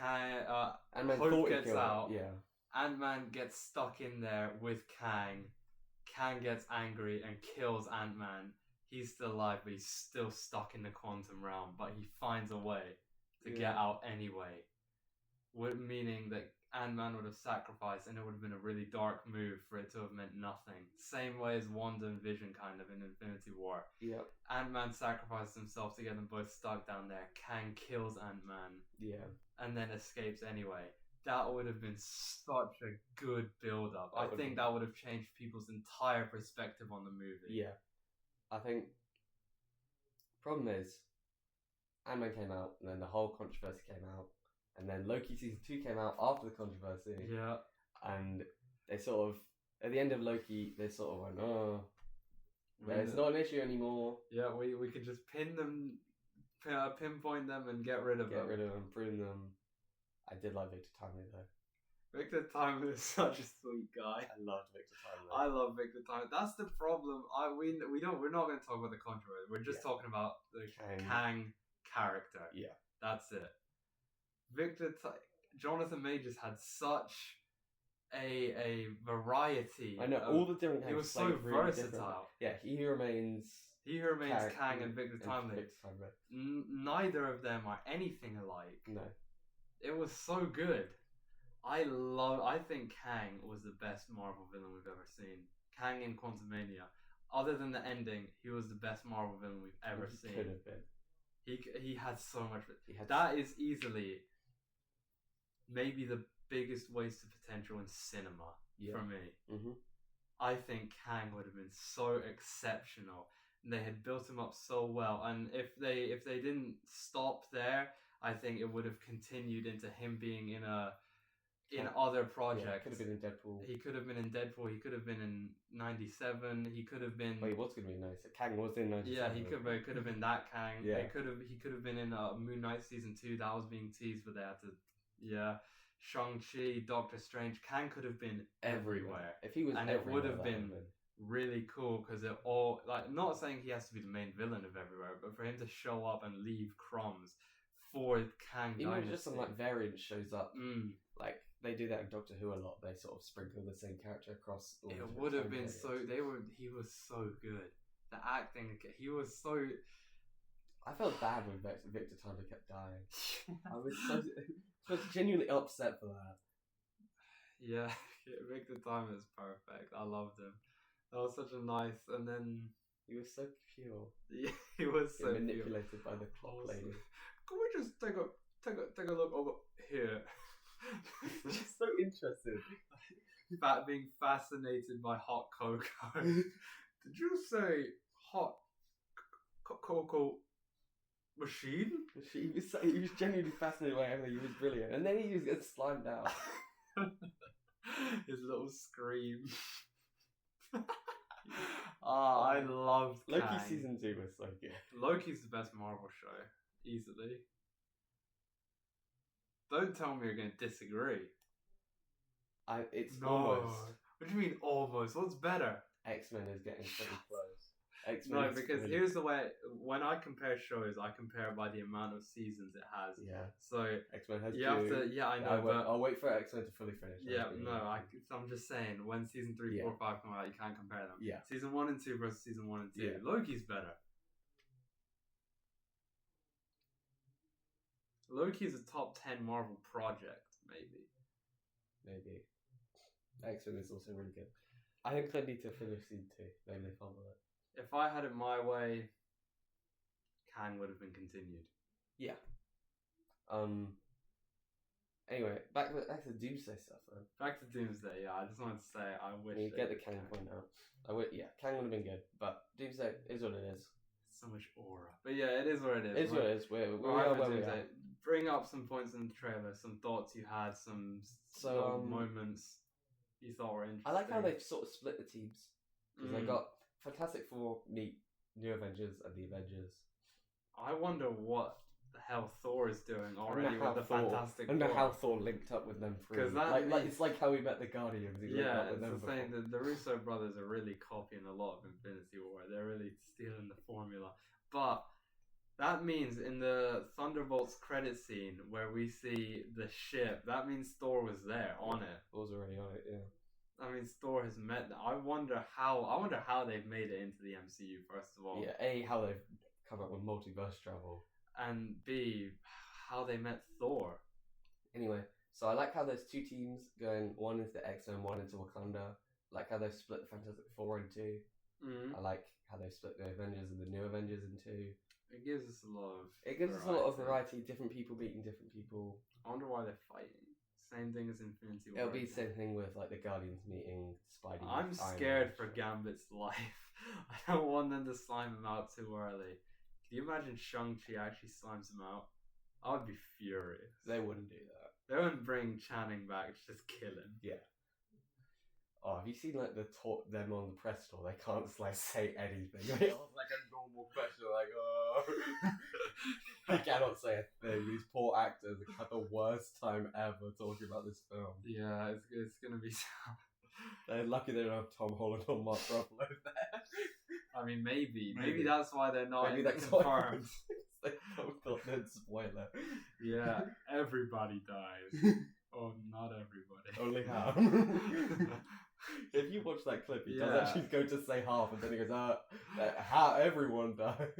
Ant-Man Hope gets out. Yeah. Ant-Man gets stuck in there with Kang. Kang gets angry and kills Ant-Man. He's still alive, but he's still stuck in the quantum realm, but he finds a way to get out anyway. Meaning that Ant-Man would have sacrificed, and it would have been a really dark move for it to have meant nothing. Same way as Wanda and Vision kind of in Infinity War. Yep. Ant-Man sacrifices himself to get them both stuck down there. Kang kills Ant-Man. Yeah. And then escapes anyway. That would have been such a good build-up. I think that would have changed people's entire perspective on the movie. Yeah. I think problem is Ant-Man came out, and then the whole controversy came out. And then Loki Season 2 came out after the controversy. Yeah. And they sort of, at the end of Loki, they sort of went, oh, it's not an issue anymore. Yeah, we could just pinpoint them and get rid of them. Get rid of them, prune them. I did like Victor Timely though. Victor Timely is such a sweet guy. I loved Victor Timely. I love Victor Timely. That's the problem. We're not going to talk about the controversy. We're just talking about the Kang character. Yeah. That's it. Jonathan Majors had such a variety. I know all the different. He was so versatile. Yeah, he remains Kang and Victor Timely. Neither of them are anything alike. No, it was so good. I think Kang was the best Marvel villain we've ever seen. Kang in Quantumania. Other than the ending, he was the best Marvel villain we've ever seen. Could have been. He had so much. That is easily maybe the biggest waste of potential in cinema for me. Mm-hmm. I think Kang would have been so exceptional. and they had built him up so well. And if they didn't stop there, I think it would have continued into him being in other projects. Could have been in Deadpool. He could have been in Deadpool. He could have been in '97. He could have been. Well, he was going to be nice. Kang was in '97. Yeah, he could have been that Kang. Yeah. He could have been in Moon Knight season 2. That was being teased, but they had to. Yeah, Shang-Chi, Doctor Strange. Kang could have been everywhere. If he was, and it would have been really cool because it all like not saying he has to be the main villain of everywhere, but for him to show up and leave crumbs for Kang. Even just some like variant shows up. Mm. Like they do that in Doctor Who a lot. They sort of sprinkle the same character across. All It the would have time been periods. He was so good. The acting. He was so. I felt bad when Victor Tyler kept dying. I was genuinely upset for that. Yeah, Victor Time is perfect. I loved him. That was such a nice. And then He was so pure. yeah, he was so Manipulated by the clock lady. Can we just take a look over here? She's so interested. Being fascinated by hot cocoa. Did you say hot cocoa machine? He was genuinely fascinated by everything. He was brilliant, and then he was getting slimed out. His little scream. I loved Loki Kang. season 2 was so good. Loki's the best Marvel show, easily. Don't tell me you're going to disagree. It's No. almost. What do you mean almost? What's better? X-Men is getting pretty close. X-Men No, is because really- here's the way. When I compare shows, I compare by the amount of seasons it has. Yeah, So X-Men has you 2. have to. Yeah, I know, but I'll wait for X-Men to fully finish. yeah, no. I'm just saying when season 3, Yeah. 4, 5 come out, you can't compare them. Yeah. Season 1 and 2 versus season 1 and 2. Yeah. Loki's better. Loki's a top 10 Marvel project, maybe. Maybe. X-Men is also really good. I think they need to finish season 2. Maybe they fumble it. If I had it my way, Kang would have been continued. Yeah. Anyway, back to Doomsday stuff, man. Back to Doomsday, yeah. I just wanted to say I wish. You they get the did Kang point out. Kang would have been good, but Doomsday is what it is. So much aura, but yeah, it is what it is. It's what it is. We Alright, are for where we Doomsday, are. bring up some points in the trailer, some thoughts you had, some little moments you thought were interesting. I like how they've sort of split the teams. Because they Mm. got Fantastic Four meet New Avengers and the Avengers. I wonder what the hell Thor is doing I already wonder how with the Fantastic I wonder Four. how Thor linked up with them through. 'Cause that like means- it's like how we met the Guardians. He linked Yeah, up with it's them the before. same. The Russo brothers are really copying a lot of Infinity War. They're really stealing the formula. But that means in the Thunderbolts credit scene where we see the ship, that means Thor was there on it. Thor's already on it, yeah. That means Thor has met them. I wonder how they've made it into the MCU, first of all. Yeah, A, how they've come up with multiverse travel. And B, how they met Thor. Anyway, so I like how there's two teams going, one into X-Men, one into Wakanda. I like how they've split the Fantastic Four in two. Mm. I like how they've split the Avengers and the New Avengers in two. It gives us a lot of. It gives us a lot of variety, different people meeting different people. I wonder why they're fighting. Same thing as Infinity War. It'll be the same thing with like the Guardians meeting Spidey. I'm with Iron scared Man. for Gambit's life. I don't want them to slime him out too early. Can you imagine Shang-Chi actually slimes him out? I would be furious. They wouldn't do that. They wouldn't bring Channing back to just kill him. Yeah. Oh, have you seen like them on the press tour? They can't like say anything. Like, oh, like a normal question, like oh, they cannot say a thing. These poor actors have had the worst time ever talking about this film. Yeah, it's gonna be. They're lucky they don't have Tom Holland or Mark Ruffalo there. I mean, maybe Maybe. that's why they're not Maybe that's confirmed. They both got that spoiler. Yeah, everybody dies. Oh, not everybody. Only half. If you watch that clip, he does Yeah. actually go to say half, and then he goes, how everyone died.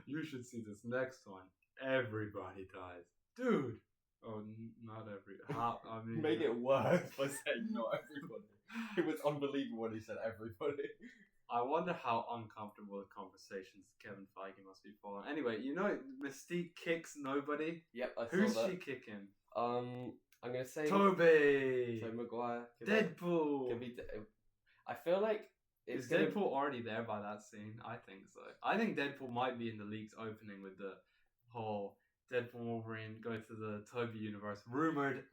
You should see this next one. Everybody dies, dude. Oh, not every. I mean, Made it worse by saying not everybody. It was unbelievable when he said everybody. I wonder how uncomfortable the conversations Kevin Feige must be following. Anyway, you know, Mystique kicks nobody. Yep, I Who's saw that. she kicking? I'm gonna say Tobey. Tobey Maguire. Deadpool. Could be. I feel like Is Deadpool already there by that scene? I think so. I think Deadpool might be in the league's opening with the whole Deadpool and Wolverine go to the Toby universe. Rumored.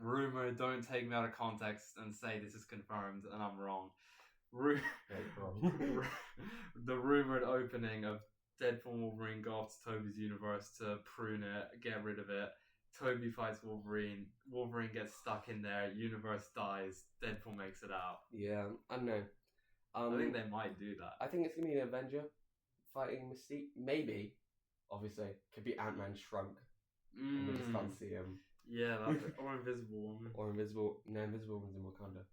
Don't take me out of context and say this is confirmed and I'm wrong. The rumored opening of Deadpool and Wolverine go off to Toby's universe to prune it, get rid of it. Toby fights Wolverine. Wolverine gets stuck in there. Universe dies. Deadpool makes it out. Yeah, I don't know. I think they might do that. I think it's gonna be an Avenger fighting Mystique. Maybe, obviously, could be Ant-Man shrunk. And we just can't see him. Yeah, or Invisible Woman. Or Invisible Woman's in Wakanda.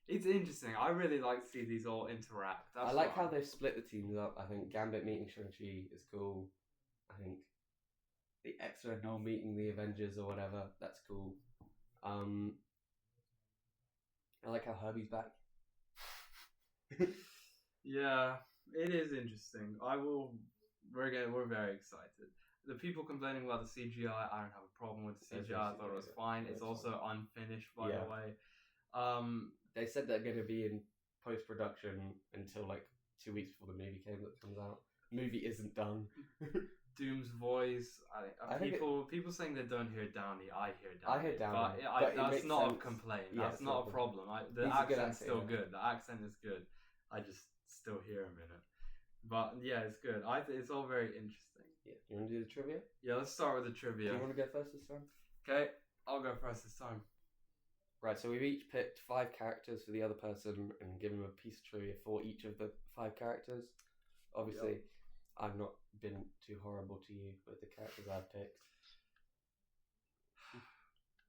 It's interesting. I really like to see these all interact. I like how they've split the teams up. I think Gambit meeting Shang-Chi is cool. I think the X-Men now meeting the Avengers or whatever, that's cool. I like how Herbie's back. Yeah, it is interesting. We're very excited. The people complaining about the CGI, I don't have a problem with the CGI. I thought it was fine. It's also unfinished, by the way. They said they're going to be in post-production until like 2 weeks before the movie comes out. Movie isn't done. Doom's voice. People saying they don't hear Downey. I hear Downey. But that's not a complaint. That's not a problem. The accent's still good. The accent is good. I just still hear him in it. But yeah, it's good. It's all very interesting. Yeah. You want to do the trivia? Yeah, let's start with the trivia. Do you want to go first this time? Okay, I'll go first this time. Right, so we've each picked 5 characters for the other person and given them a piece of trivia for each of the 5 characters. Obviously, I've not been too horrible to you with the characters I've picked.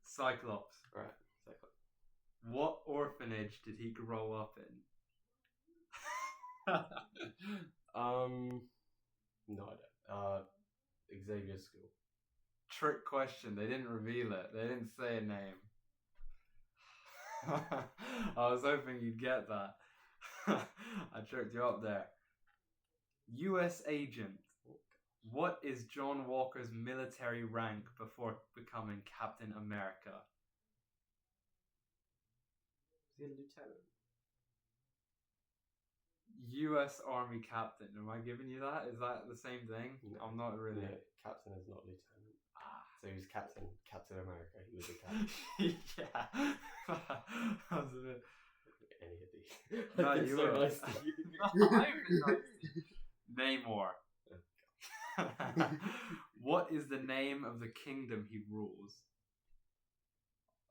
Cyclops. Right, Cyclops. What orphanage did he grow up in? No, I don't. Xavier School. Trick question. They didn't reveal it. They didn't say a name. I was hoping you'd get that. I tricked you up there. U.S. agent. What is John Walker's military rank before becoming Captain America? Is he a lieutenant? U.S. Army captain. Am I giving you that? Is that the same thing? No. I'm not really. No, captain is not lieutenant. So he was Captain America. He was a captain. Yeah. That was a bit. Any of these. No, you were. Nice to you. I've been nice to you. Namor. What is the name of the kingdom he rules?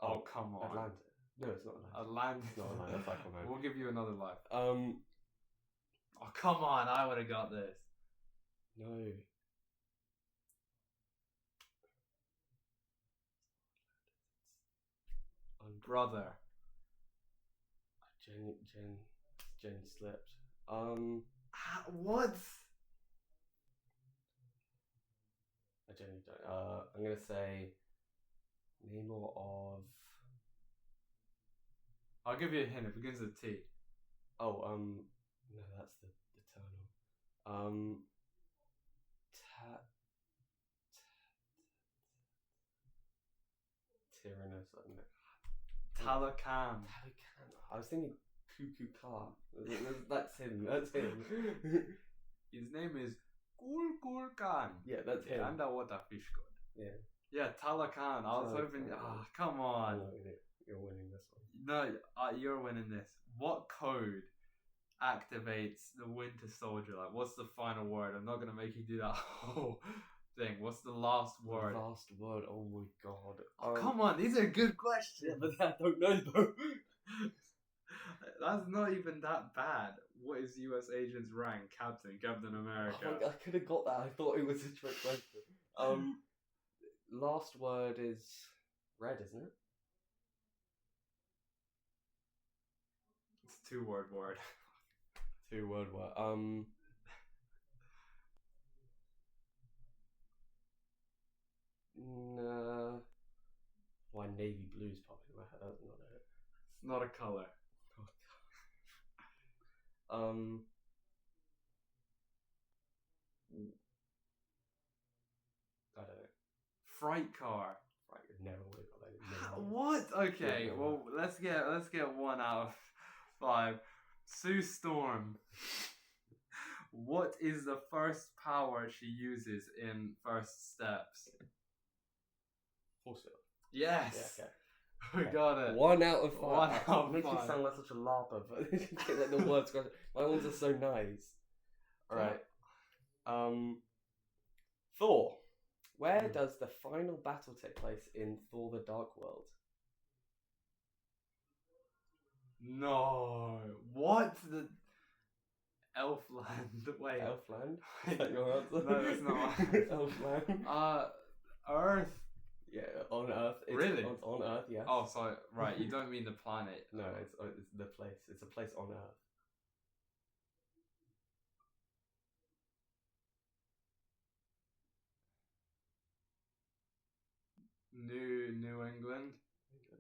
Oh, come on. Atlanta. No, it's not Atlanta. Atlanta. It's not Atlanta. That's Aquaman. We'll give you another life. Oh, come on. I would have got this. No. Brother. Jen slept. What? I genuinely don't. I'm gonna say Namor of. I'll give you a hint. It begins with T. Oh, no, that's the Eternal. Tyrannus. I don't know. Talakan. I was thinking Cuckoo Car. That's him. His name is Gul Khan. Yeah, that's him. Underwater fish god. Yeah. Yeah, Talakan. I was hoping. Come on. You're winning this one. No, you're winning this. What code activates the Winter Soldier? Like, what's the final word? I'm not gonna make you do that whole thing. What's the last word? The last word. Oh my god. Oh, come on, these are good questions. Yeah, but I don't know though. That's not even that bad. What is U.S. agent's rank? Captain America. Oh my god, I could have got that. I thought it was a trick question. Last word is red, isn't it? It's a 2-word word. 2-word word. Nah. Why navy blue's popping in my head? That's not it. It's not a color. I don't know. Fright car. Right, never would have got that. What? Okay, well let's get 1 out of 5. Sue Storm. What is the first power she uses in First Steps? Force field. Yes. Yeah, We okay. got it. 1 out of 5. 1 out of Makes me 5. sound like such a larper, but like the words. My ones are so nice. All right. Thor. Where does the final battle take place in Thor: The Dark World? No. What? The Elfland. Wait. Elfland? Is that your answer? No, that's not. Elfland. Earth. Yeah, on Earth. Really? It's on Earth, yes. Oh, sorry. Right, you don't mean the planet. No, it's the place. It's a place on Earth. New England.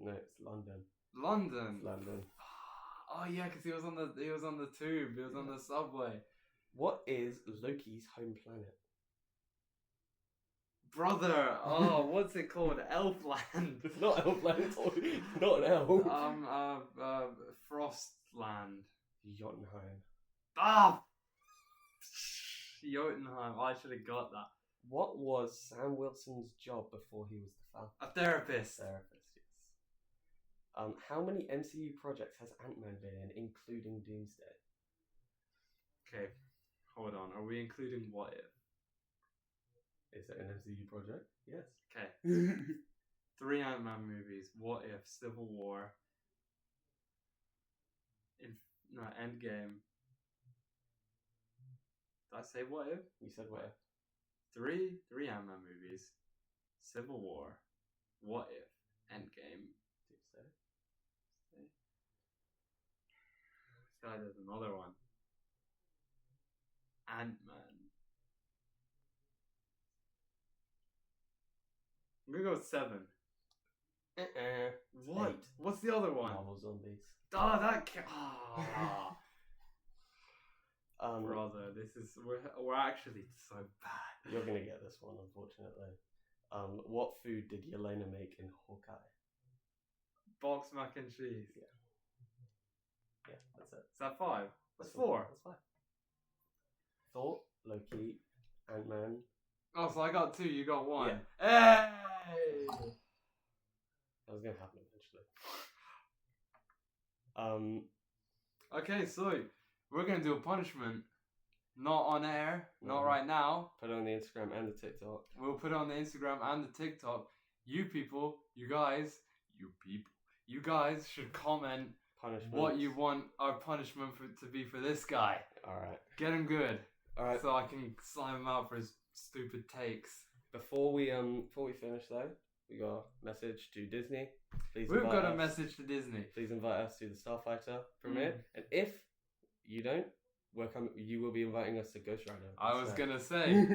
No, it's London. London. It's London. Oh yeah, because he was on the tube. He was on the subway. What is Loki's home planet? Brother. Oh, what's it called? Elfland. It's not Elfland. It's not an elf. Frostland. Jotunheim. Ah. Jotunheim. I should have got that. What was Sam Wilson's job before he was the Falcon? A therapist. Therapist, yes. How many MCU projects has Ant-Man been in, including Doomsday? Okay, hold on. Are we including What If? Is it an MCU project? Yes. Okay. 3 Ant-Man movies. What If? Civil War. Endgame. Did I say What If? You said where? 3 Ant-Man movies. Civil War. What If? Endgame. Doomsday. This guy does another one. Ant-Man. I'm gonna go with 7. What? 8. What's the other one? Marvel Zombies. Oh, that can't. Oh. Brother, we're actually so bad. You're gonna get this one, unfortunately. What food did Yelena make in Hawkeye? Box mac and cheese. Yeah, that's it. Is that 5? That's That's 4. That's 5. Thor, Loki, Ant-Man. Oh, so I got 2, you got 1. Yeah. Hey! That was gonna happen eventually. Okay, so we're gonna do a punishment. Not on air, not right now. Put it on the Instagram and the TikTok. We'll put it on the Instagram and the TikTok. You guys should comment what you want our punishment to be for this guy. Alright. Get him good. Alright. So I can slime him out for his stupid takes. Before we finish though, we got a message to Disney. We've got a message to Disney. Please invite us to the Starfighter premiere. And if you don't, you will be inviting us to Ghost Rider. I was gonna say,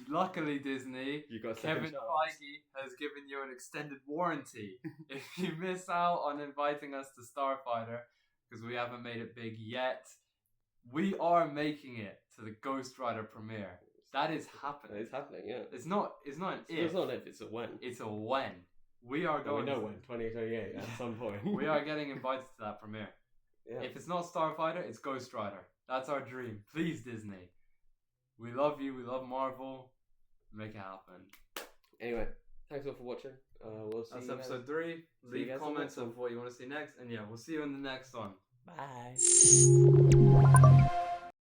luckily Disney, You got Kevin Feige has given you an extended warranty. If you miss out on inviting us to Starfighter, because we haven't made it big yet, we are making it to the Ghost Rider premiere. That is happening. It's happening, yeah. It's not an if. It's not if, it's a when. It's a when. We are going. We know when. 2028 at some point. We are getting invited to that premiere. Yeah. If it's not Starfighter, it's Ghost Rider. That's our dream. Please, Disney. We love you. We love Marvel. Make it happen. Anyway, thanks all for watching. We'll see That's you episode 3. Leave comments of of what you want to see next. And yeah, we'll see you in the next one. Bye.